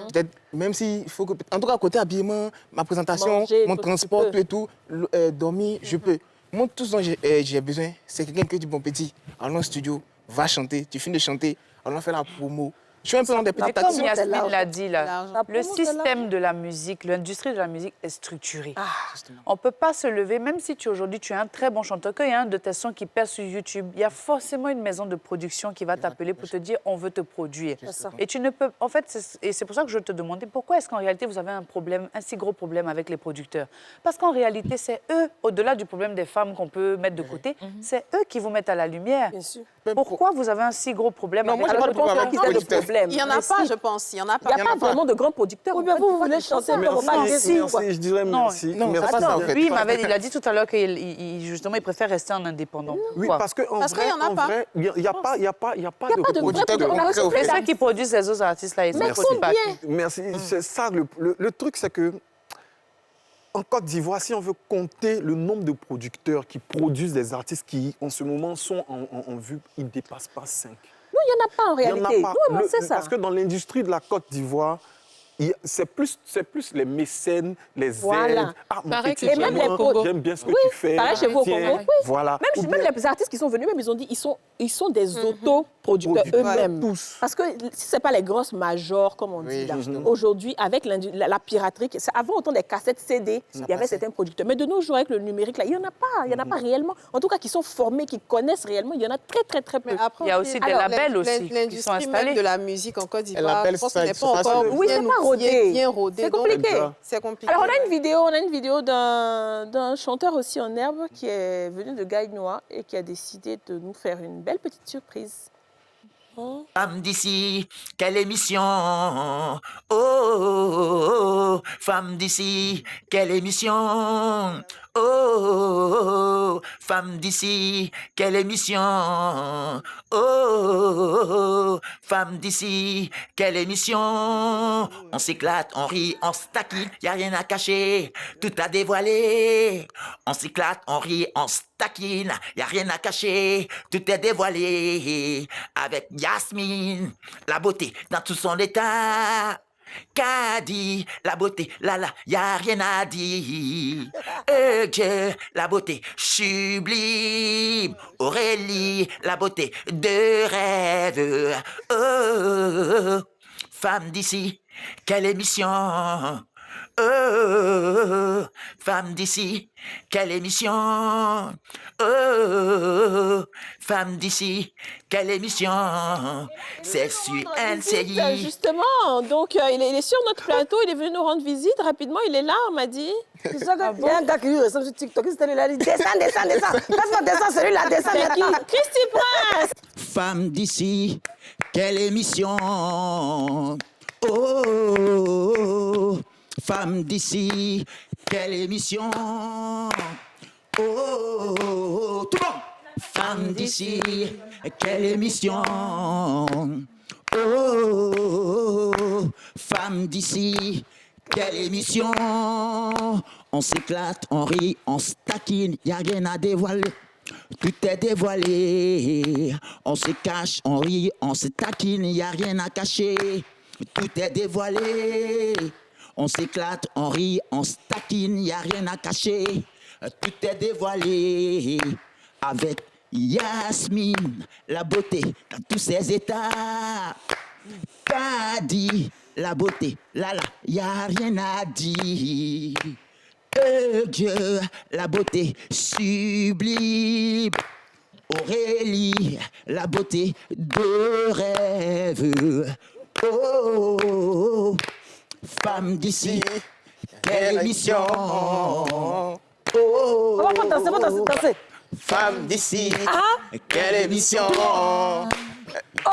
G: peut-être, même s'il faut que... En tout cas, côté habillement, ma présentation,
A: Manger,
G: mon
A: tout,
G: transport,
A: tu
G: tout et tout, dormir, je peux. Moi, tout ce dont j'ai besoin, c'est quelqu'un qui dit, bon, petit, allons au studio, va chanter, tu finis de chanter, allons faire la promo. Je suis un peu dans des petites
D: Comme
G: actions.
C: c'est
D: Yasmine
C: l'argent.
D: l'a dit, là,
H: L'argent.
C: La
D: le
C: promo, c'est
D: système
C: l'argent.
D: de la musique, l'industrie de la musique est structurée.
G: Justement.
D: On ne peut pas se lever, même si aujourd'hui tu es un très bon chanteur, qu'il y a un de tes sons qui passe sur YouTube, il y a forcément une maison de production qui va t'appeler pour te dire on veut te produire.
G: ça.
D: Et tu ne peux. En fait, et c'est pour ça que je te demandais pourquoi est-ce qu'en réalité vous avez un problème, un si gros problème avec les producteurs. Parce qu'en réalité, c'est eux, au-delà du problème des femmes qu'on peut mettre de côté, c'est eux qui vous mettent à la lumière.
C: Bien sûr.
G: Mais
D: Pourquoi vous avez un si gros problème
G: Non,
D: avec
G: moi, j'ai
A: Alors,
G: pas
A: je
G: de
A: pense
G: problème
A: pas
G: avec
A: qu'ils
G: les
A: aient de
G: producteurs.
A: problème.
H: Il n'y en a
A: Mais
H: pas,
A: si.
H: je pense. Il n'y en a
A: Il n'y
H: pas.
A: a pas vraiment de grands producteurs.
C: Oui, mais vous voulez chanter, mais on va pas
E: Merci,
C: dire
E: merci, je dirais
D: Non,
E: merci.
G: non, c'est
E: merci.
G: pas ça, en fait.
D: Lui, il a dit tout à l'heure qu'il justement, il préfère rester en indépendant.
E: Oui,
D: Pourquoi?
E: parce qu'en
H: Parce qu'il y en a pas.
E: vrai, il n'y a pas de
A: pas de vrais
G: producteurs
A: producteurs. On a
G: concrets,
A: reçu
G: au
A: plein
G: fait.
D: Mais ceux qui produisent les autres artistes, là, ils
A: Mais
D: sont pas.
A: combien?
E: Merci. C'est ça, le truc, c'est que en Côte d'Ivoire, si on veut compter le nombre de producteurs qui produisent des artistes qui, en ce moment, sont en vue, ils ne dépassent pas 5.
A: Non, il n'y en a pas en
E: Il y en a
A: réalité.
E: pas.
A: Oui, on sait ça.
E: Parce que dans l'industrie de la Côte d'Ivoire, c'est plus les mécènes, les
A: Voilà.
E: aides. Ah, mon
F: Pareil
E: petit
F: que
A: Et même
E: Jean,
A: les pro-
E: j'aime bien ce que
A: Oui,
E: tu fais.
A: pareil chez vous au
E: Tiens,
A: Congo. Oui.
E: Voilà. Ou
A: Même
E: bien-
A: les artistes qui sont venus, même, ils ont dit ils sont des autoproducteurs eux-mêmes.
E: Tous.
A: Parce que si ce n'est pas les grosses majors, comme on dit
G: Oui,
A: là,
G: justement.
A: aujourd'hui, avec la piraterie, avant autant des cassettes CD, il y avait
G: passait.
A: certains producteurs. Mais de nos jours, avec le numérique, là, il n'y en a pas. Il n'y en a pas réellement. En tout cas, qui sont formés, qui connaissent réellement, il y en a très, très, très peu.
H: Mais après,
D: Il y a aussi des
H: alors,
D: labels aussi qui sont
H: l'industrie
D: installés.
H: même de la musique en Côte d'Ivoire,
G: labels,
H: je pense
G: ça,
H: qu'elle n'est
G: ça
H: pas
G: passe
H: encore
G: le-
A: Oui,
H: bien
A: c'est pas
H: outillée,
A: rodé.
H: bien rodée.
A: C'est
H: Donc,
A: compliqué.
H: C'est compliqué.
A: Alors, on a une vidéo d'un chanteur aussi en herbe qui est venu de Gaïnois et qui a décidé de nous faire une belle petite surprise.
I: Femme d'ici, quelle émission! Oh, oh, oh, oh. Femme d'ici, quelle émission! Oh, oh, oh. Femme d'ici, quelle émission! Oh, oh, oh. Femme d'ici, quelle émission! On s'éclate, on rit, on se taquine, y a rien à cacher, tout à dévoiler. On s'éclate, on rit, on se taquine, y a rien à cacher, tout est dévoilé. Avec Yasmine, la beauté dans tout son état. Kadi, la beauté, y a rien à dire. Dieu, la beauté sublime. Aurélie, la beauté de rêve. Oh, femme d'ici, quelle émission. Oh, femme d'ici, quelle émission. Oh, Femme d'ici, quelle émission? C'est sur NCI.
A: Justement, donc il est sur notre plateau, il est venu nous rendre visite rapidement, il est là, on m'a dit.
C: Tu sais qu'il y a un gars qui lui ressemble sur TikTok, il a dit descends, descends, descends. Laisse-moi descendre, celui-là, descends
A: C'est qui?
C: maintenant.
A: Christy Prince.
I: Femme d'ici, quelle émission? Oh, oh, oh, oh. Femme d'ici, quelle émission? Oh, oh, oh. Tout le monde! Femme d'ici, quelle émission? Oh, oh, oh. Femme d'ici, quelle émission? On s'éclate, on rit, on se taquine, y a rien à dévoiler. Tout est dévoilé. On se cache, on rit, on se taquine, y a rien à cacher. Tout est dévoilé. On s'éclate, on rit, on se taquine, y a rien à cacher. Tout est dévoilé. Avec Yasmine, la beauté dans tous ses états. Kadi, la beauté, là, y a rien à dire. Dieu, la beauté sublime. Aurélie, la beauté de rêve. Oh, oh, oh. Femme d'ici, quelle émission. Oh,
C: On va pas danser, on va danser.
G: Femme d'ici, quelle émission.
C: Oh,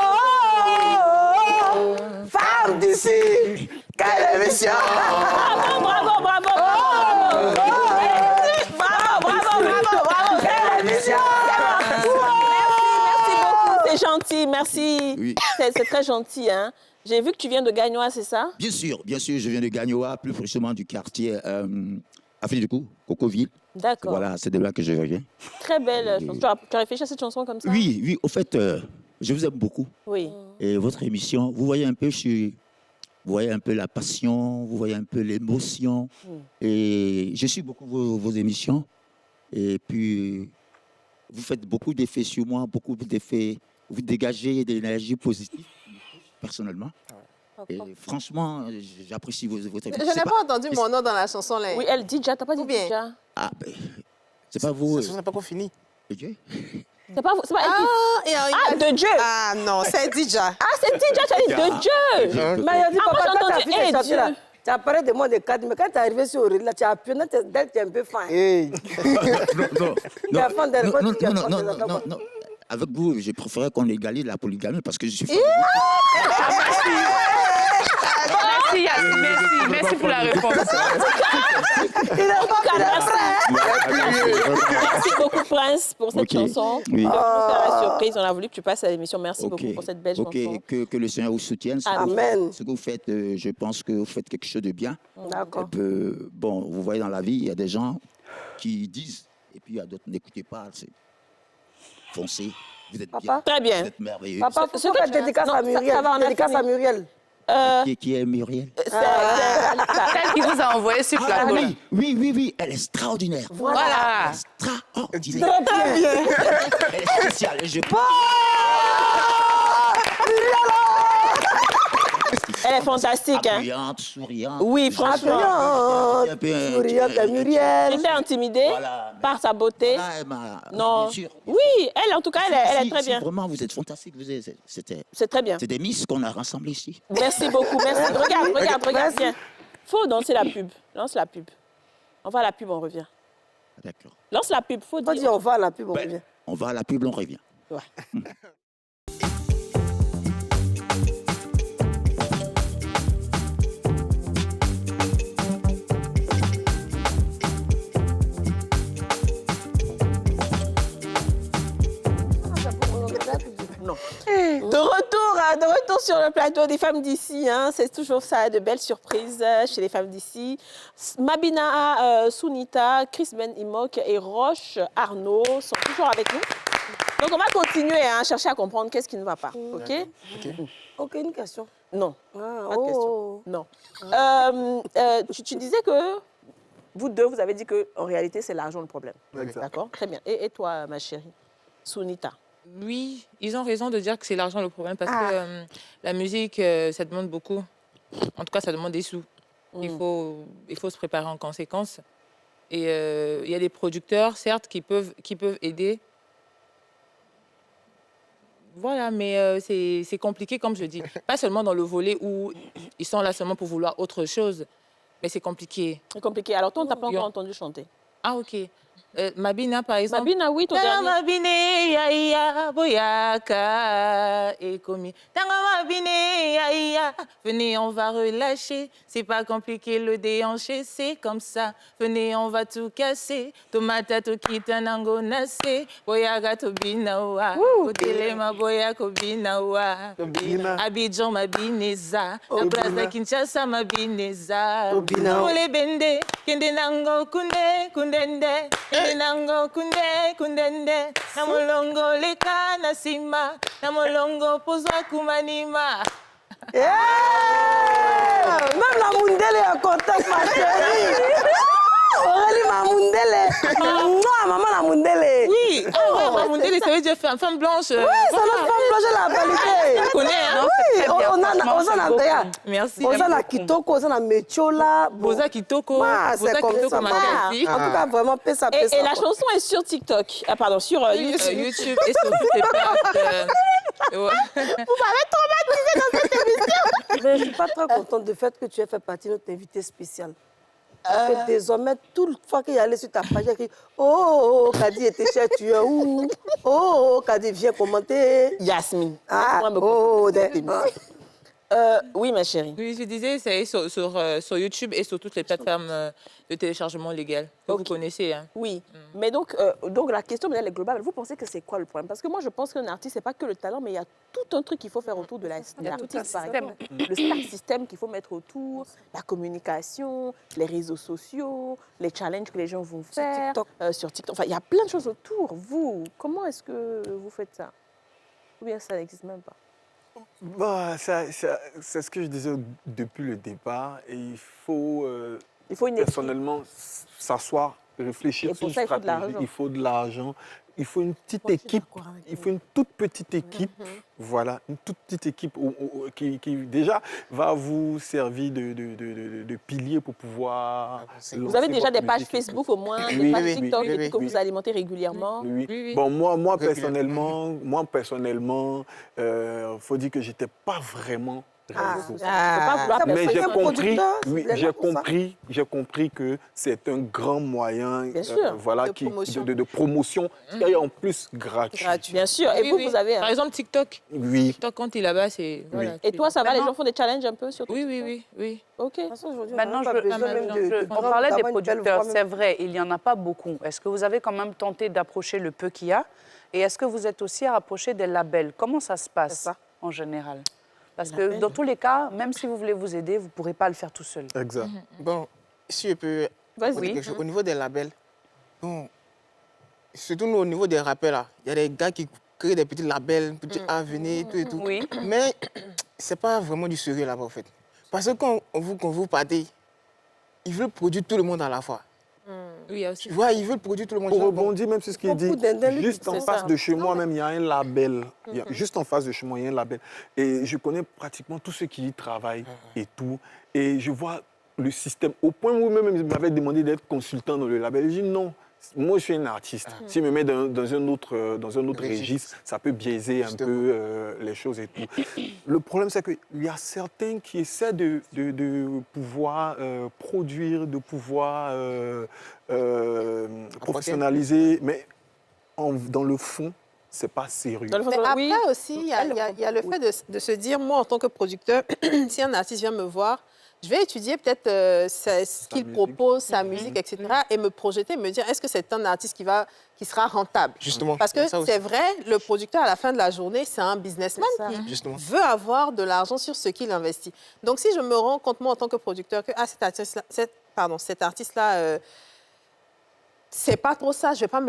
C: femme d'ici, quelle émission.
A: Bravo, bravo, bravo. Bravo. Quelle émission. Merci beaucoup, c'est gentil, merci.
I: Oui.
A: C'est très gentil, hein. J'ai vu que tu viens de Gagnoa, c'est ça?
I: bien sûr, je viens de Gagnoa, plus précisément du quartier Afrique du Coup, Cocoville.
A: D'accord.
I: Voilà, c'est de là que je reviens.
A: Très belle chanson. Tu as réfléchi à cette chanson comme ça?
I: Oui, au fait, je vous aime beaucoup.
A: Oui.
I: Et votre émission, vous voyez un peu, vous voyez un peu la passion, vous voyez un peu l'émotion. Et je suis beaucoup vos émissions. Et puis, vous faites beaucoup d'effets sur moi, beaucoup d'effets. Vous dégagez de l'énergie positive, personnellement. Et franchement, j'apprécie votre émission.
H: Je n'ai pas entendu mon nom dans la chanson. Là.
A: Oui, elle dit déjà, t'as pas dit
H: Ou bien?
A: déjà.
I: Ah, ben, c'est pas vous.
G: Ça n'a pas encore fini.
I: Dieu.
A: C'est pas vous, c'est pas elle qui...
H: et
A: de Dieu.
H: Ah non, c'est déjà.
A: Ah, c'est déjà, tu as dit de Dieu.
C: Mais il a dit,
A: Ah, moi,
C: papa,
A: j'ai
C: quand ta
A: entendu,
C: fille est sortie
A: Dieu.
C: là, tu as parlé de moi de 4, mais quand tu es arrivé sur Aurélie, là, tu as appuyé, d'elle, tu es un peu fin.
G: Hey.
I: Non. Avec vous, je préférais qu'on égalise la polygamie parce que je suis fan.
D: Merci, Yasmine, merci pour la réponse.
A: Merci beaucoup, Prince, pour cette chanson.
I: Oui.
A: Pour faire la surprise, on a voulu que tu passes à l'émission. Merci beaucoup pour cette belle chanson.
I: Que le Seigneur vous soutienne.
C: Amen.
I: Ce que vous faites, je pense que vous faites quelque chose de bien.
C: D'accord.
I: Bon, vous voyez dans la vie, il y a des gens qui disent, et puis il y a d'autres, n'écoutez pas, c'est foncez, vous êtes bien.
A: Très bien.
I: Vous êtes merveilleux.
C: Papa, il faut faire dédicace à Muriel.
A: ça va, on a
C: Dédicace à
A: fini.
C: Muriel.
I: Qui est Muriel?
D: Celle qui vous a envoyé sur plateau. là.
I: Oui, elle est extraordinaire.
D: Voilà.
I: Extraordinaire.
C: Très bien.
I: Elle est spéciale.
A: Elle est fantastique, hein.
I: Appuyante, souriante.
A: Oui, franchement.
C: Appuyante, souriante, Muriel.
A: J'étais intimidée
I: Voilà.
A: par sa beauté.
I: Voilà, elle m'a-
A: Non.
I: bien sûr.
A: Oui, elle, en tout cas, elle est très
I: Si,
A: bien.
I: Vraiment, vous êtes fantastique.
A: C'est très bien.
I: C'est des miss qu'on a rassemblés ici.
A: Merci beaucoup, merci. Regarde bien. Faut danser la pub. Lance la pub. On va à la pub, on revient.
I: D'accord.
A: Lance la pub, faut
C: On dit
A: dire.
C: on va à la pub, on revient.
I: On va à la pub, on revient.
A: De retour sur le plateau des femmes d'ici. Hein. C'est toujours ça, de belles surprises chez les femmes d'ici. Mabina Sunita, Chris Ben Imok et Roche Arnaud sont toujours avec nous. Donc, on va continuer à chercher à comprendre qu'est-ce qui ne va pas. OK?
C: Ok, une question.
A: Non.
C: Ah,
A: Pas de question. Non. Tu disais que vous deux, vous avez dit qu'en réalité, c'est l'argent le problème.
E: Exact.
A: D'accord? Très bien. Et toi, ma chérie? Sunita?
F: Oui, ils ont raison de dire que c'est l'argent le problème parce que la musique, ça demande beaucoup. En tout cas, ça demande des sous. Il faut se préparer en conséquence. Et il y a des producteurs, certes, qui peuvent aider. Voilà, mais c'est compliqué, comme je dis. Pas seulement dans le volet où ils sont là seulement pour vouloir autre chose, mais c'est compliqué.
A: C'est compliqué. Alors, toi, on t'a pas encore
F: Yo.
A: entendu chanter.
F: Ah, ok. Mabina, par exemple.
A: Mabina, oui, ton
F: Tanga
A: dernier.
F: mabine ya ya boyaka et komi. Tanga mabine ya ya. Venez, on va relâcher. C'est pas compliqué le déhancher, c'est comme ça. Venez, on va tout casser. Tomata to kita nango nase. Boyaka to binawa. Kotelema boya ko binawa. Abidjan mabineza. La place de Kinshasa mabineza. Ole bende kende nango kunde kundende. Nango kunde kundende na molongo leka na sima na molongo pozwa kumanima.
C: Même la Mundele est contente, ma chérie. Aurélie, ma Mundele. Moi, maman, la Mundele.
F: Oui, Mundele, ça veut dire femme blanche.
C: Oui, c'est notre femme blanche, la qualité.
F: Tu connais, hein?
C: Oui, on a
F: Merci.
C: on a la Kitoko, on a la Metiola.
F: Boza Kitoko.
C: Ah,
F: Boza
C: c'est comme
F: Kitoko,
C: ça.
F: ma
C: Ah.
F: fille.
C: En tout cas, vraiment, pesa.
A: Et la chanson est sur TikTok. Ah, pardon, sur YouTube.
F: YouTube et sur toutes les plateformes.
A: Vous m'avez traumatisé dans cette émission.
C: Mais je ne suis pas très contente du fait que tu aies fait partie de notre invité spécial. Parce que désormais, toute fois qu'il y allait sur ta page, il y a écrit « Oh, Kadi était cher, tu es où? Oh, Kadi, viens commenter. »
A: Yasmine.
C: Ah,
A: Moi, me
C: oh,
A: oui, ma chérie.
F: Oui, je disais, c'est sur YouTube et sur toutes les plateformes de téléchargement légal que vous connaissez. Hein.
A: Oui, mais donc la question elle est globale. Vous pensez que c'est quoi le problème? Parce que moi, je pense qu'un artiste, c'est pas que le talent, mais il y a tout un truc qu'il faut faire autour de l'artiste, par exemple. Le star system qu'il faut mettre autour, la communication, les réseaux sociaux, les challenges que les gens vont faire sur TikTok. Enfin, il y a plein de choses autour. Vous, comment est-ce que vous faites ça? Ou bien ça n'existe même pas?
E: Bah, c'est ce que je disais depuis le départ. Et il faut
A: une
E: personnellement s'asseoir, réfléchir sur une stratégie. Il faut de l'argent. Il faut une petite équipe. Il faut une toute petite équipe. Voilà, une toute petite équipe qui déjà va vous servir de pilier pour pouvoir...
A: Vous avez déjà des pages Facebook au moins, des pages TikTok que vous alimentez régulièrement?
E: Oui. Bon, moi personnellement, faut dire que j'étais pas vraiment réseau. Mais j'ai compris que c'est un grand moyen de promotion et en plus gratuit.
A: Bien sûr. Et vous avez...
F: Par exemple, TikTok.
E: Oui.
F: TikTok, quand il est là-bas, c'est... Voilà,
A: et toi, ça va? Les gens font des challenges un peu sur TikTok?
F: Oui.
A: OK.
D: Maintenant, on parlait des producteurs. C'est vrai, il n'y en a pas beaucoup. Est-ce que vous avez quand même tenté d'approcher le peu qu'il y a? Et est-ce que vous êtes aussi rapproché des labels? Comment ça se passe en général? Parce que dans tous les cas, même si vous voulez vous aider, vous ne pourrez pas le faire tout seul.
E: Exact.
G: Bon, si je peux dire quelque chose, au niveau des labels, bon, surtout nous, au niveau des rappeurs, là, il y a des gars qui créent des petits labels, petits avenues, tout et tout.
D: Oui.
G: Mais ce n'est pas vraiment du sérieux là-bas, en fait. Parce que quand vous partez, ils veulent produire tout le monde à la fois.
F: Oui, aussi.
G: Tu vois, ils veulent produire tout le monde.
E: Pour rebondir même sur ce qu'il dit, juste en face de chez moi, même, il y a un label. Juste en face de chez moi, il y a un label. Et je connais pratiquement tous ceux qui y travaillent et tout. Et je vois le système. Au point où même ils m'avaient demandé d'être consultant dans le label. J'ai dit non. Moi, je suis un artiste. Si je me mets dans un autre registre, ça peut biaiser un peu les choses et tout. Le problème, c'est qu'il y a certains qui essaient de pouvoir produire, de pouvoir professionnaliser, mais dans le fond, c'est pas sérieux.
H: Mais après aussi, il y a le fait de se dire, moi, en tant que producteur, si un artiste vient me voir, je vais étudier peut-être ce qu'il propose, sa musique, etc. et me projeter, me dire, est-ce que c'est un artiste qui sera rentable?
G: Justement.
H: Parce que c'est vrai, le producteur, à la fin de la journée, c'est un businessman qui veut avoir de l'argent sur ce qu'il investit. Donc, si je me rends compte, moi, en tant que producteur, que cet artiste-là, c'est pas trop ça, je vais pas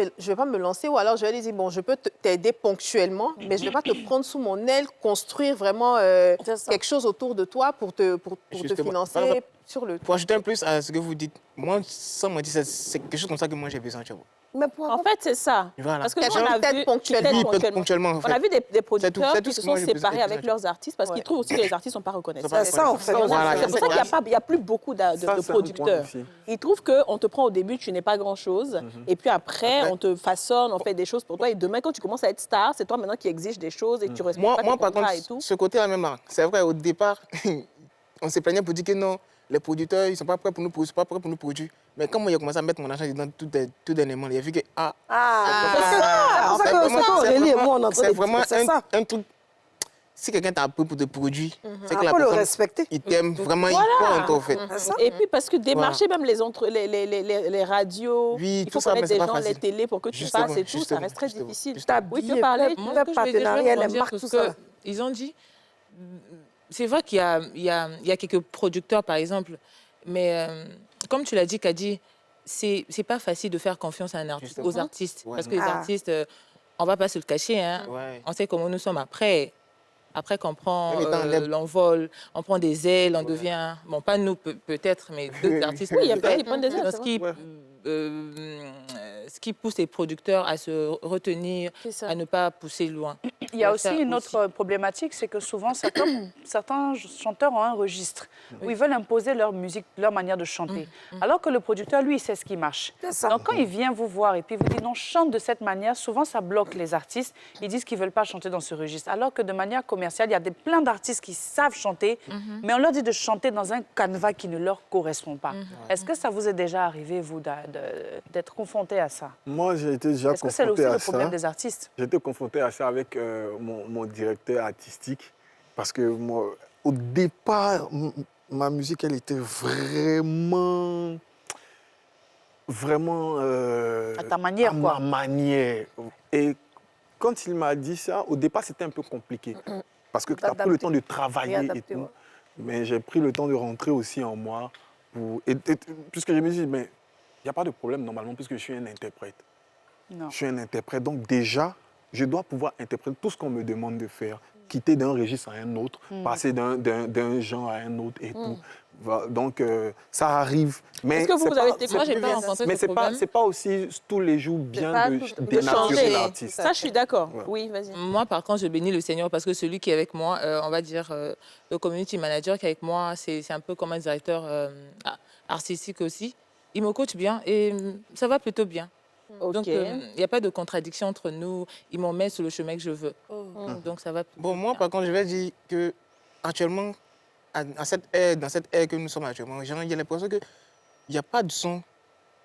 H: me lancer, ou alors je vais lui dire, bon, je peux t'aider ponctuellement, mais je ne vais pas te prendre sous mon aile, construire vraiment quelque chose autour de toi pour te financer sur le...
G: Pour ajouter un plus à ce que vous dites, moi, sans me dire, c'est quelque chose comme ça que moi j'ai besoin, tu vois.
C: Mais pour
A: En fait, c'est ça.
G: Voilà.
A: Parce que
H: Qu'elles
A: nous, on a
H: chantent peut-être
A: vu...
H: ponctuellement.
A: peut-être
G: Oui, peut-être ponctuellement, en
A: On
G: fait.
A: a vu des producteurs
G: C'est tout
A: qui
G: ce
A: se
G: que moi,
A: sont
G: je peux
A: séparés
G: dire.
A: avec leurs artistes parce qu'ils trouvent aussi que les artistes ne sont pas reconnaissables.
C: C'est ça, en fait.
G: Voilà,
A: C'est pour ça qu'il n'y a plus beaucoup
E: Ça, c'est un point
A: producteurs.
E: aussi.
A: Ils trouvent qu'on te prend au début, tu n'es pas grand-chose. Et puis après, on te façonne, on fait des choses pour toi. Et demain, quand tu commences à être star, c'est toi maintenant qui exige des choses et tu respectes
G: Moi,
A: pas
G: moi
A: tes
G: par
A: contrats
G: contre,
A: et tout.
G: ce côté-là même, c'est vrai, au départ, on s'est plaigné pour dire que non, les producteurs, ils ne sont pas prêts pour nous produire. Mais quand moi, j'ai commencé à mettre mon argent dedans tout dernièrement, j'ai vu que,
C: C'est pour ça que Aurélie et moi, on entend
G: c'est
C: des
G: vraiment
C: c'est ça.
G: un truc. Si quelqu'un t'a appris pour te produire, c'est que
C: Il
G: la
C: faut le
G: personne,
C: respecter.
G: il t'aime vraiment, il
A: Voilà.
G: croit en toi, en fait.
C: C'est ça.
A: Et puis parce que démarcher même les radios,
G: Oui,
A: il
G: tout
A: faut
G: ça, mais
A: connaître
G: c'est
A: des
G: pas
A: gens, les
G: facile.
A: télés pour que tu
G: Justement,
A: passes et tout, ça
G: justement,
A: reste très
G: justement,
A: difficile.
G: justement.
A: Oui, tu peux parler.
F: Moi,
C: Fais
F: ce que je vais dire,
C: partenariat,
F: je vais
C: les
F: dire,
C: marques,
F: parce
C: tout
F: que
C: ça.
F: ils ont dit, c'est vrai qu'il y a quelques producteurs, par exemple, mais comme tu l'as dit, Kadi, c'est pas facile de faire confiance à
G: Justement.
F: aux artistes.
G: Ouais.
F: Parce que les
C: Ah.
F: artistes, on va pas se le cacher, hein,
G: Ouais.
F: on sait comment nous sommes après. Après qu'on prend
G: Même étant libre.
F: l'envol, on prend des ailes, on devient... Bon, pas nous peut-être, mais d'autres
G: Oui.
F: artistes.
A: Oui, il y a
F: peut-être.
A: plein qui prennent des ailes,
F: Donc,
A: c'est
F: ce qui pousse les producteurs à se retenir,
A: C'est ça.
F: à ne pas pousser loin.
D: Il y a
F: Ouais,
D: aussi
F: ça
D: une autre problématique, c'est que souvent, certains chanteurs ont un registre où ils veulent imposer leur musique, leur manière de chanter. Alors que le producteur, lui, il sait ce qui marche.
C: C'est ça.
D: Donc, quand il vient vous voir et puis vous dit non, chante de cette manière, souvent, ça bloque les artistes. Ils disent qu'ils ne veulent pas chanter dans ce registre. Alors que de manière commerciale, il y a plein d'artistes qui savent chanter, mais on leur dit de chanter dans un canevas qui ne leur correspond pas. Est-ce que ça vous est déjà arrivé, vous, d'être confronté à ça?
E: Moi, j'ai été déjà
D: Est-ce que c'est aussi
E: confronté à
D: le problème
E: ça.
D: des artistes?
E: J'ai été confronté à ça avec mon directeur artistique. Parce que moi, au départ, ma musique, elle était vraiment...
D: À ta manière,
E: à
D: quoi.
E: ma manière. Et quand il m'a dit ça, au départ, c'était un peu compliqué. Parce que tu as pris le temps de travailler et
C: Réadapter,
E: tout.
C: ouais.
E: Mais j'ai pris le temps de rentrer aussi en moi. Puisque je me dis, mais il n'y a pas de problème normalement, puisque je suis un interprète.
D: Non.
E: Je suis un interprète, donc déjà, je dois pouvoir interpréter tout ce qu'on me demande de faire. Quitter d'un registre à un autre, passer d'un genre à un autre et tout. Donc, ça arrive. Mais
A: Est-ce que vous
E: c'est
A: avez
E: pas-
A: été
E: c'est-
F: Moi, j'ai pas rencontré
E: Mais
F: ce
E: c'est pas,
F: problème.
E: c'est pas aussi tous les jours bien
H: pas
E: de
H: tout- de
E: dénaturer
A: changer.
E: l'artiste.
A: Ça, je suis d'accord.
E: Ouais.
A: Oui, vas-y.
F: Moi, par contre, je bénis le Seigneur parce que celui qui est avec moi, on va dire le community manager qui est avec moi, c'est un peu comme un directeur artistique aussi. Il me coach bien et ça va plutôt bien.
A: Ok.
F: Donc, il n'y a pas de contradiction entre nous. Ils m'ont mis sur le chemin que je veux. Donc, ça va plutôt
G: Bon, moi,
F: bien.
G: par contre, je vais dire que actuellement, dans cette ère que nous sommes actuellement, j'ai l'impression qu'il n'y a pas de son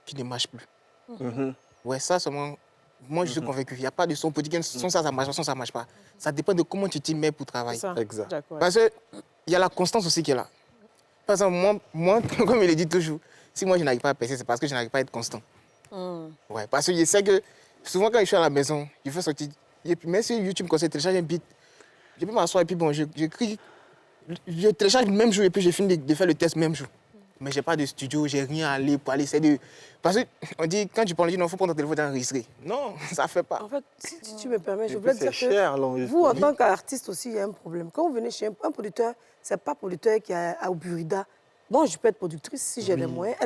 G: qui ne marche plus.
E: Mhm.
G: Ouais, ça, seulement, moi, je suis convaincu. Il n'y a pas de son pour dire que son ça marche pas, son ça marche pas. Ça dépend de comment tu t'y mets pour travailler.
A: Ça.
E: Exact.
A: D'accord.
G: Parce qu'il y a la constance aussi qui est là. Par exemple, moi comme il le dit toujours, si moi je n'arrive pas à percer, c'est parce que je n'arrive pas à être constant. Ouais, parce que je sais que souvent quand je suis à la maison, je fais sortir. Et puis, même si YouTube me conseille de télécharger un beat, je peux m'asseoir et puis bon, j'écris. Je télécharge le même jour et puis je finis de faire le test le même jour. Mais j'ai pas de studio, j'ai rien à aller pour aller essayer de. Parce qu'on dit, quand tu parles, on dit non, il faut prendre ton téléphone et enregistrer. Non, ça ne fait pas.
C: En fait, si tu me permets, je
E: Et
C: voulais
E: puis,
C: dire
E: c'est
C: que
E: cher,
C: vous, en tant qu'artiste aussi, il y a un problème. Quand vous venez chez un producteur, ce n'est pas producteur qui est au Burida. Moi, je peux être productrice si j'ai les moyens.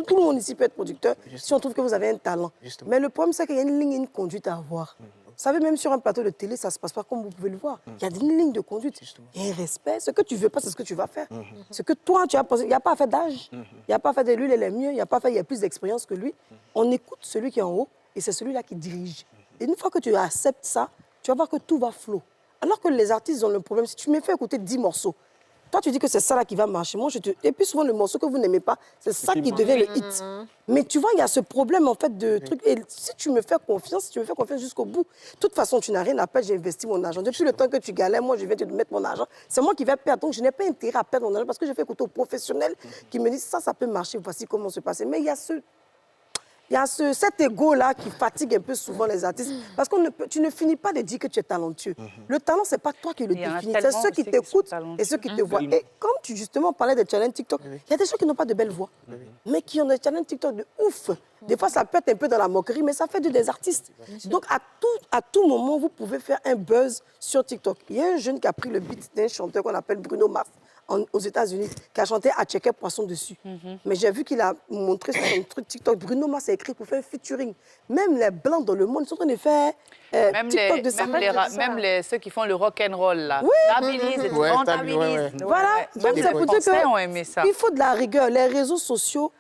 C: Tout le monde ici peut être producteur si on trouve que vous avez un talent.
G: Justement.
C: Mais le problème, c'est qu'il y a une ligne et une conduite à avoir. Vous savez, même sur un plateau de télé, ça ne se passe pas comme vous pouvez le voir. Il y a une ligne de conduite. Il y a un respect. Ce que tu ne veux pas, c'est ce que tu vas faire. Ce que toi, tu as pensé. Il n'y a pas à faire d'âge. Il n'y a pas à faire de lui, il est mieux. Il n'y a pas à faire, il y a plus d'expérience que lui. On écoute celui qui est en haut et c'est celui-là qui dirige. Et une fois que tu acceptes ça, tu vas voir que tout va flot. Alors que les artistes ont le problème. Si tu me fais écouter 10 morceaux, toi, tu dis que c'est ça là qui va marcher. Moi, Et puis souvent, le morceau que vous n'aimez pas, c'est ça qui devient le hit. Mais tu vois, il y a ce problème, en fait, de truc. Et si tu me fais confiance, jusqu'au bout, de toute façon, tu n'as rien à perdre, j'ai investi mon argent. Depuis le temps que tu galères, moi, je viens te mettre mon argent. C'est moi qui vais perdre. Donc, je n'ai pas intérêt à perdre mon argent parce que je fais écouter aux professionnels qui me disent ça peut marcher, voici comment se passer. Mais il y a cet ego-là qui fatigue un peu souvent les artistes. Parce que tu ne finis pas de dire que tu es talentueux. Le talent, ce n'est pas toi qui le
D: Il y en a
C: définis. C'est
D: tellement
C: ceux qui
D: aussi qui sont
C: t'écoutent
D: talentueux.
C: et ceux qui te voient. Et comme tu justement parlais des challenges TikTok, il y a des gens qui n'ont pas de belles voix, mais qui ont des challenges TikTok de ouf. Des fois, ça peut être un peu dans la moquerie, mais ça fait des artistes. Donc, à tout moment, vous pouvez faire un buzz sur TikTok. Il y a un jeune qui a pris le beat d'un chanteur qu'on appelle Bruno Mars. aux États-Unis, qui a chanté à Checker Poisson dessus. Mais j'ai vu qu'il a montré sur son truc TikTok. Bruno Mars a écrit pour faire un featuring. Même les Blancs dans le monde, ils sont en train de faire TikTok de ça.
D: Même ceux qui font le rock'n'roll, là.
C: Oui.
D: Stabilise et
G: Ouais,
D: rentabilise.
C: Voilà. Donc,
D: Même
C: c'est
D: les
C: pour dire
D: Français
C: que
D: ont aimé ça.
C: il faut de la rigueur. Les réseaux sociaux,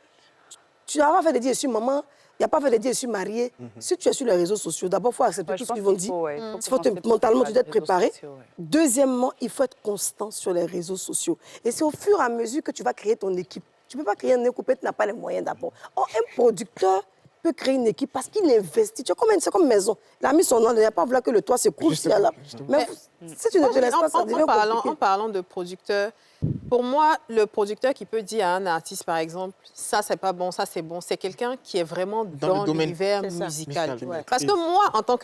C: tu n'as pas fait des dires sur maman, il n'y a pas fait des dires sur marié. Si tu es sur les réseaux sociaux, d'abord, il faut accepter
D: Ouais,
C: tout
D: je
C: ce qu'ils
D: pense
C: vont
D: qu'il
C: dire.
D: faut, ouais.
C: Il faut mentalement, tu dois être préparé. Deuxièmement, il faut être constant sur les réseaux sociaux. Et c'est au fur et à mesure que tu vas créer ton équipe. Tu ne peux pas créer une équipe, tu n'as pas les moyens d'abord. Or, un producteur peut créer une équipe parce qu'il investit. Tu vois, c'est comme maison. Il a mis son nom, il n'y a pas voulu que le toit s'écroule. Si tu ne te laisses pas, ça devient compliqué.
H: En parlant de producteur, pour moi, le producteur qui peut dire à un artiste, par exemple, ça, c'est pas bon, ça, c'est bon, c'est quelqu'un qui est vraiment dans l'univers musical. Parce que moi, en tant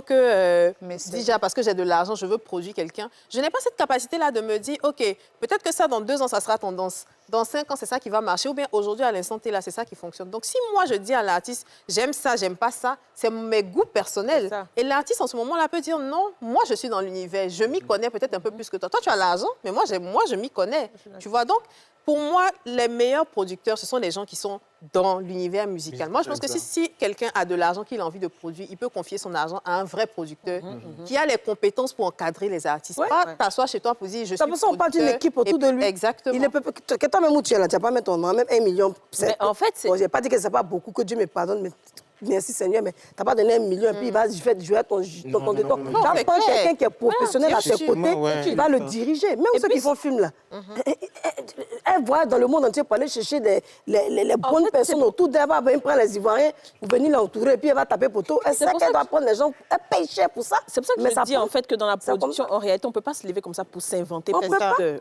H: que DJ, parce que j'ai de l'argent, je veux produire quelqu'un, je n'ai pas cette capacité-là de me dire, OK, peut-être que ça, dans 2 ans, ça sera tendance. Dans 5 ans, c'est ça qui va marcher. Ou bien aujourd'hui, à l'instant T, là, c'est ça qui fonctionne. Donc, si moi, je dis à l'artiste, j'aime ça, j'aime pas ça, c'est mes goûts personnels. Et l'artiste, en ce moment-là, peut dire, non, moi, je suis dans l'univers. Je m'y connais peut-être un peu plus que toi. Toi, tu as l'argent, mais moi, je m'y connais. Tu vois, donc, pour moi, les meilleurs producteurs, ce sont les gens qui sont dans l'univers musical. Moi, je pense que si quelqu'un a de l'argent qu'il a envie de produire, il peut confier son argent à un vrai producteur qui a les compétences pour encadrer les artistes. Pas t'asseoir chez toi pour dire, je suis producteur.
C: On parle d'une équipe autour de lui.
H: Exactement.
C: Il ne peut pas... Que toi-même où tu es là, tu n'as pas mis ton nom, même 1 million.
A: Mais en fait, c'est...
C: Bon, je n'ai pas dit que ce n'est pas beaucoup, que Dieu me pardonne, mais... Merci Seigneur, mais tu n'as pas donné 1 million et puis il va jouer à ton ton. Tu vas prendre quelqu'un qui est professionnel à tes côtés, tu vas le diriger. Même ceux qui font film là. Elle voit dans le monde entier pour aller chercher les bonnes personnes autour d'elle. Elle va venir prendre les Ivoiriens pour venir l'entourer et puis elle va taper pour tout. Elle sait qu'elle doit prendre les gens. Elle paye cher pour ça.
A: C'est pour ça que je dis en fait que dans la production, en réalité, on ne peut pas se lever comme ça pour s'inventer.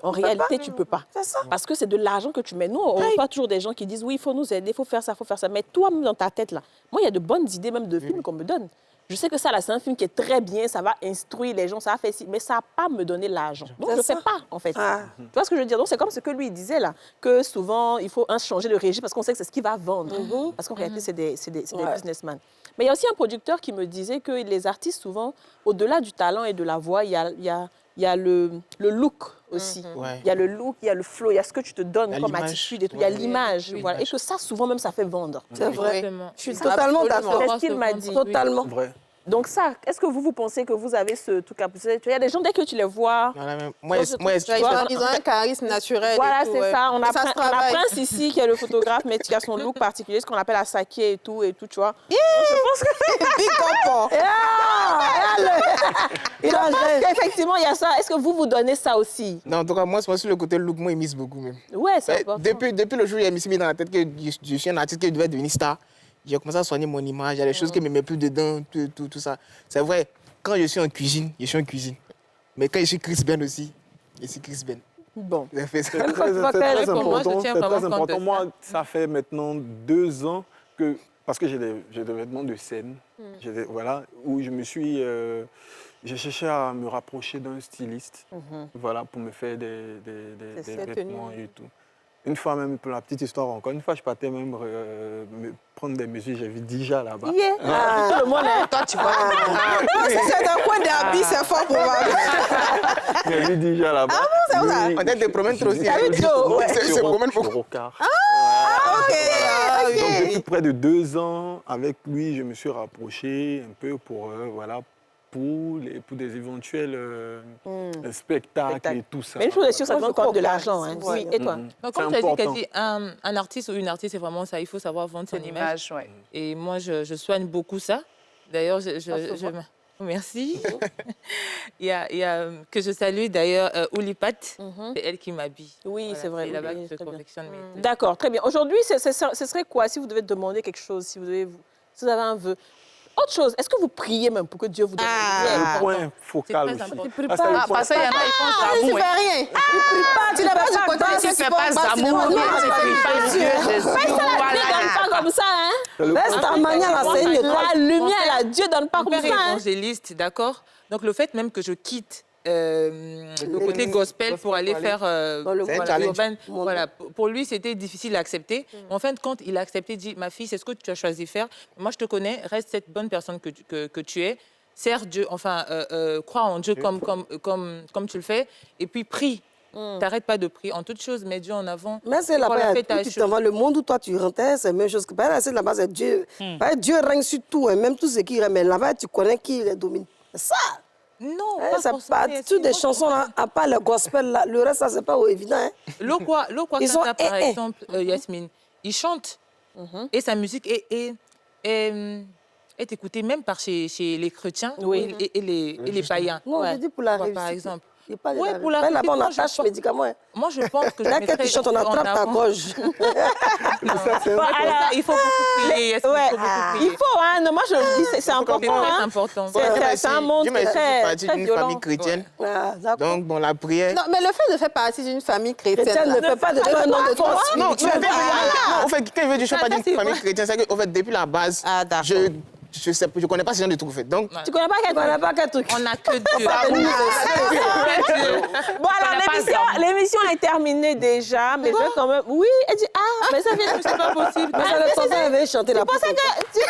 A: En réalité, tu ne peux pas. Parce que c'est de l'argent que tu mets. Nous, on reçoit toujours des gens qui disent oui, il faut nous aider, il faut faire ça, il faut faire ça. Mais toi-même dans ta tête là, moi, il y a de bonnes idées même de films qu'on me donne. Je sais que ça, là, c'est un film qui est très bien, ça va instruire les gens, ça va faire ci, mais ça ne va pas me donner l'argent. Donc, je ne fais pas, en fait. Tu vois ce que je veux dire? Donc, c'est comme ce que lui il disait, là, que souvent, il faut changer de régie parce qu'on sait que c'est ce qui va vendre. Parce qu'en réalité, c'est des businessmen. Mais il y a aussi un producteur qui me disait que les artistes, souvent, au-delà du talent et de la voix, il y a le look aussi. Il y a le look, il y a le flow, il y a ce que tu te donnes comme attitude et tout. Il y a l'image. Voilà. Et que ça, souvent même, ça fait vendre.
C: C'est vrai. Je suis totalement d'accord.
A: C'est ce qu'il m'a dit.
C: Totalement.
E: Vrai.
A: Donc ça, est-ce que vous pensez que vous avez ce truc à pousser? Il y a des gens, dès que tu les vois...
H: Ils ont un charisme naturel.
A: Voilà,
H: et tout,
A: c'est ça. On a
H: ça se travaille.
A: Prince ici, qui est le photographe, mais qui a son look particulier, ce qu'on appelle la saké et tout, tu vois.
H: Je pense que... Big Compo.
A: Effectivement, il y a ça. Est-ce que vous donnez ça aussi?
G: Non, en tout cas, moi, sur le côté look, moi, il mise beaucoup même.
A: Ouais, c'est important.
G: Depuis le jour où il m'est mis dans la tête que je suis un artiste qui devait devenir star, j'ai commencé à soigner mon image. Il y a des choses qui ne me mettent plus dedans, tout ça. C'est vrai, quand je suis en cuisine, je suis en cuisine. Mais quand je suis Chris Ben aussi, je suis Chris Ben.
A: Bon.
E: C'est très important. Moi, ça fait maintenant 2 ans que... Parce que j'ai des vêtements de scène, voilà, où je me suis... j'ai cherché à me rapprocher d'un styliste, voilà, pour me faire des vêtements et tout. Une fois même, pour la petite histoire encore, une fois, je partais même me prendre des mesures, j'ai vu Dija là-bas.
A: Tout le monde,
H: toi, tu vois. C'est un coin d'habit, c'est fort probable.
E: J'ai vu Dija là-bas.
H: Ah bon, c'est où ça?
G: On te promène trop aussi.
E: C'est promène beaucoup.
H: OK.
E: Donc, depuis près de 2 ans, avec lui, je me suis rapproché un peu pour des éventuels spectacles et tout ça.
A: Mais une chose est sûre, ça demande quand même de l'argent. Hein. Oui, et toi?
F: Donc, comme tu as dit, un artiste ou une artiste, c'est vraiment ça. Il faut savoir vendre son image. Et moi, je soigne beaucoup ça. D'ailleurs, merci. il y a que je salue d'ailleurs Oulipat, c'est elle qui m'habille.
A: Oui, voilà, c'est vrai.
F: C'est là-bas que je confectionne mes trucs.
A: D'accord, très bien. Aujourd'hui, ce serait quoi si vous devez demander quelque chose, si vous avez un vœu? Autre chose, est-ce que vous priez même pour que Dieu vous donne
E: un point focal aussi.
A: Tu ne pries pas.
D: Parce qu'il y en a, ils font ça.
H: Tu ne fais rien. Tu ne pries pas. Tu n'es pas du côté
D: Tu ne fais pas d'amour. Tu ne pries pas Dieu, Jésus.
A: Dieu donne pas comme ça, hein.
C: Laisse ta manière, c'est une étoile.
A: La lumière, là, Dieu donne pas comme ça.
F: Évangéliste, d'accord. Donc le fait même que je quitte le côté gospel pour aller faire urbain, voilà, pour lui c'était difficile à accepter. En fin de compte, il a accepté, dit ma fille, c'est ce que tu as choisi de faire. Moi je te connais, reste cette bonne personne que tu es, sers Dieu, enfin crois en Dieu comme tu le fais, et puis prie T'arrêtes pas de prier en toutes choses, mets Dieu en avant.
C: Mais c'est là-bas, tu t'en vas, le monde où toi tu rentres, c'est la même chose. C'est là-bas, c'est Dieu. Dieu règne sur tout, hein, même tout ce qui règne. Mais là-bas, tu connais qui les domine. C'est ça.
F: Non,
C: c'est pas toutes des chansons, là, à part le gospel, là, le reste, ça, c'est pas évident. Hein.
F: Lokwa Kata, par exemple, Yasmine, il chante et sa musique est écoutée même par chez les chrétiens et les païens.
C: Non, je dis pour la réussite.
F: Par exemple.
C: Oui, pour la réussite. Là-bas, on attache médicaments. Hein.
F: Moi, je pense que
C: là, quand tu chantes, on attrape ta gorge.
F: Alors, il faut beaucoup prier.
A: Il faut, hein. Non, moi, je le dis, c'est important.
F: C'est important.
A: C'est un monde très
G: d'une famille chrétienne. Donc, bon, la prière...
H: Non, mais le fait de faire partie d'une famille chrétienne
C: ne fait pas de toi un homme de force.
G: Non, en fait, quand je veux dire je ne fais pas d'une famille chrétienne, c'est qu'en fait, depuis la base, je connais pas ce genre de truc, en fait. Donc,
A: tu connais pas quel truc?
F: On n'a que Dieu.
A: Bon, alors, l'émission est terminée déjà, mais je vais quand même... Oui, elle dit, mais ça vient, c'est pas possible.
C: Mais ça le pensait, elle avait chanté la
A: Tu pensais que... Tu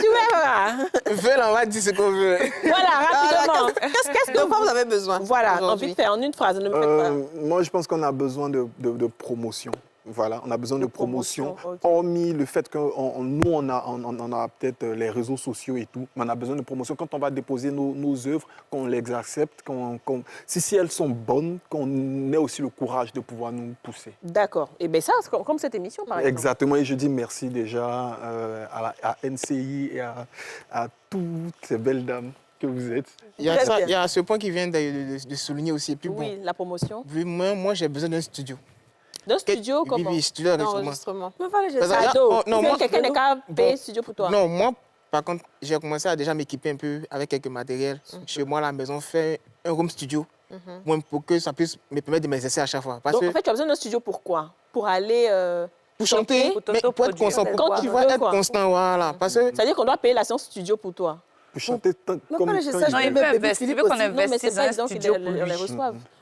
A: voulais, voilà.
G: on va dire ce qu'on veut.
A: Voilà, rapidement.
H: Qu'est-ce que vous avez besoin?
A: Voilà, envie de faire en une phrase, ne me faites pas.
E: Moi, je pense qu'on a besoin de promotion. Voilà, on a besoin de promotion. Hormis le fait que nous, on a peut-être les réseaux sociaux et tout, mais on a besoin de promotion. Quand on va déposer nos œuvres, qu'on les accepte, si elles sont bonnes, qu'on ait aussi le courage de pouvoir nous pousser.
A: D'accord. Et bien ça, c'est comme cette émission, par exemple.
E: Exactement. Et je dis merci déjà à NCI et à toutes ces belles dames que vous êtes.
G: Il y a ce point qui vient de souligner aussi. Et puis,
A: oui, la promotion.
G: Moi, j'ai besoin d'un studio.
A: D'un studio, comment?
G: Oui, studio
H: d'enregistrement.
A: Quelqu'un n'est qu'à payer studio pour toi.
G: Non, moi, par contre, j'ai commencé à déjà m'équiper un peu avec quelques matériels. Chez moi, à la maison, faire un home studio pour que ça puisse me permettre de m'exercer à chaque fois.
A: Donc, en fait, tu as besoin d'un studio pourquoi? Pour aller...
G: pour chanter, mais pour être constant. Quand tu veux être constant, voilà.
A: C'est-à-dire qu'on doit payer la séance studio pour toi.
E: Pour chanter comme
D: il veut investir dans un studio pour lui.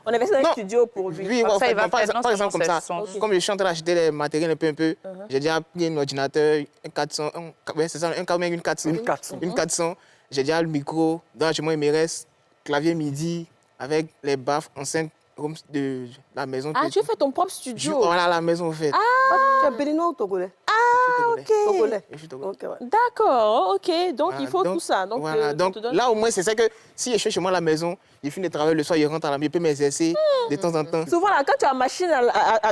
A: On investit dans un studio pour lui.
G: Oui, par exemple, comme ça. Comme je chante, acheter les matériels un peu. J'ai déjà pris un ordinateur, un 400, c'est ça, une 400. Une 400. J'ai déjà le micro. Dans chez moi, il me reste clavier MIDI avec les baffes enceintes de la maison.
A: Ah, tu fais ton propre studio?
G: Voilà, à la maison, en fait.
C: Tu es béninois ou togolais?
A: Ok. D'accord, ok. Donc, il faut tout ça. Donc,
G: là, au moins, c'est ça que si je suis chez moi à la maison, je finis de travailler le soir, je rentre à la maison, je peux m'exercer de temps en temps.
A: Souvent, là, quand tu as une machine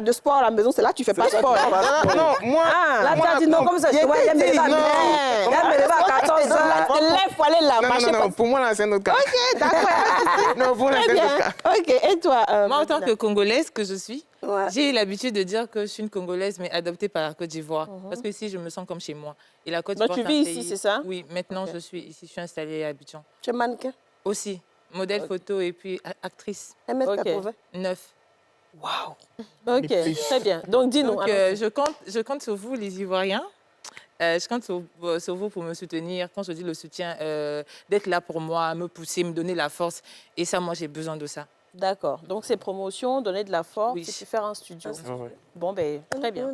A: de sport à la maison, c'est là que tu fais pas sport.
G: Non, moi...
C: Là, tu as dit non, comme ça, je vois, il y a mes à 14 ans.
A: Lève pour aller la machine.
G: Non, pour moi, là, c'est un autre cas.
A: Ok, d'accord.
G: Non, pour moi, c'est un autre cas.
A: Ok, et toi?
F: Moi, en tant que Congolaise que je suis, j'ai l'habitude de dire que je suis une Congolaise, mais adoptée par la Côte d'Ivoire. Parce que ici, je me sens comme chez moi. Et la Côte d'Ivoire,
A: tu vis ici, c'est ça?
F: Oui, maintenant, je suis ici, je suis installée à Abidjan.
C: Tu es mannequin?
F: Aussi. Modèle photo et puis actrice.
C: 1m80?
F: 9.
C: Waouh!
A: Ok, très bien. Donc, dis-nous.
F: Donc, je compte sur vous, les Ivoiriens. Je compte sur vous pour me soutenir. Quand je dis le soutien, d'être là pour moi, me pousser, me donner la force. Et ça, moi, j'ai besoin de ça.
A: D'accord. Donc, c'est promotion, donner de la force,
F: oui.
A: et puis faire un studio. Bon, ben, très bien.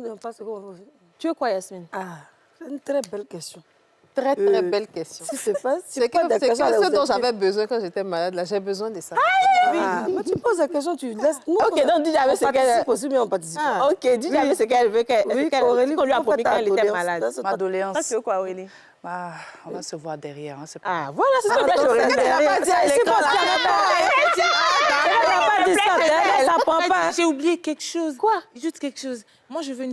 A: Tu veux quoi, Yasmine?
C: C'est une très belle question.
H: Très belle question.
C: Si c'est pas,
H: c'est ce dont j'avais besoin quand j'étais malade. Là, j'ai besoin de ça.
C: Mais tu poses la question, tu laisses. Nous,
A: ok, donc dis jamais ce qu'elle...
C: possible, mais on participe.
A: Ok, dis jamais ce qu'elle veut.
C: Aurélie,
A: qu'on lui a promis quand elle était malade.
D: Ma doléance.
A: Tu veux quoi, Aurélie?
D: On va se voir derrière. Hein,
A: voilà, c'est ça que je voulais dire.
F: J'ai oublié quelque chose.
A: Quoi?
F: Juste quelque chose. Moi, je veux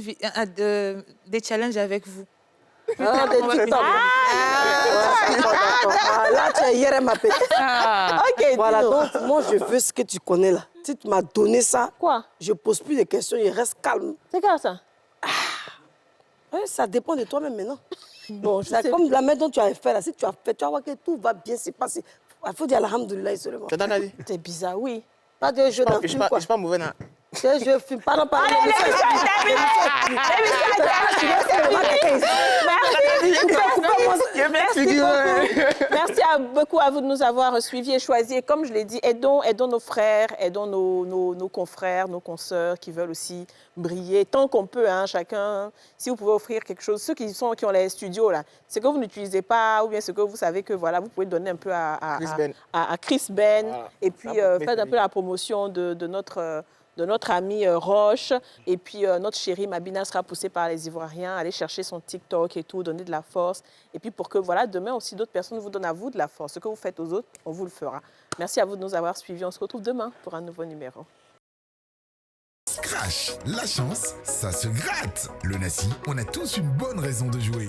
F: des challenges avec vous.
C: Là, tu es hier, ma petite.
A: Ok,
C: voilà, donc moi, je veux ce que tu connais là. Si tu m'as donné ça,
A: quoi?
C: Je pose plus de questions, je reste calme.
A: C'est quoi ça?
C: Ouais, ça dépend de toi-même maintenant. Bon, c'est comme la main dont tu as fait là. Si tu as fait, tu vas voir que tout va bien se passer. Il faut dire alhamdoulilah seulement.
A: C'est bizarre, oui.
C: Pas de jeu dans le film, quoi.
G: Je suis pas mauvais, non.
C: Je fume. Pardon.
A: Merci beaucoup à vous de nous avoir suivis et choisis. Et comme je l'ai dit, aidons nos frères, aidons nos confrères, nos consoeurs qui veulent aussi briller tant qu'on peut, hein, chacun. Si vous pouvez offrir quelque chose, ceux qui ont les studios là, c'est que vous n'utilisez pas ou bien ce que vous savez que voilà, vous pouvez donner un peu à Chris Ben, voilà. Et puis faites un peu la promotion de de notre ami Roche. Et puis, notre chérie Mabina sera poussée par les Ivoiriens. Aller chercher son TikTok et tout, donner de la force. Et puis, pour que, voilà, demain aussi, d'autres personnes vous donnent à vous de la force. Ce que vous faites aux autres, on vous le fera. Merci à vous de nous avoir suivis. On se retrouve demain pour un nouveau numéro.
B: Scratch, la chance, ça se gratte. Le Nassi, on a tous une bonne raison de jouer.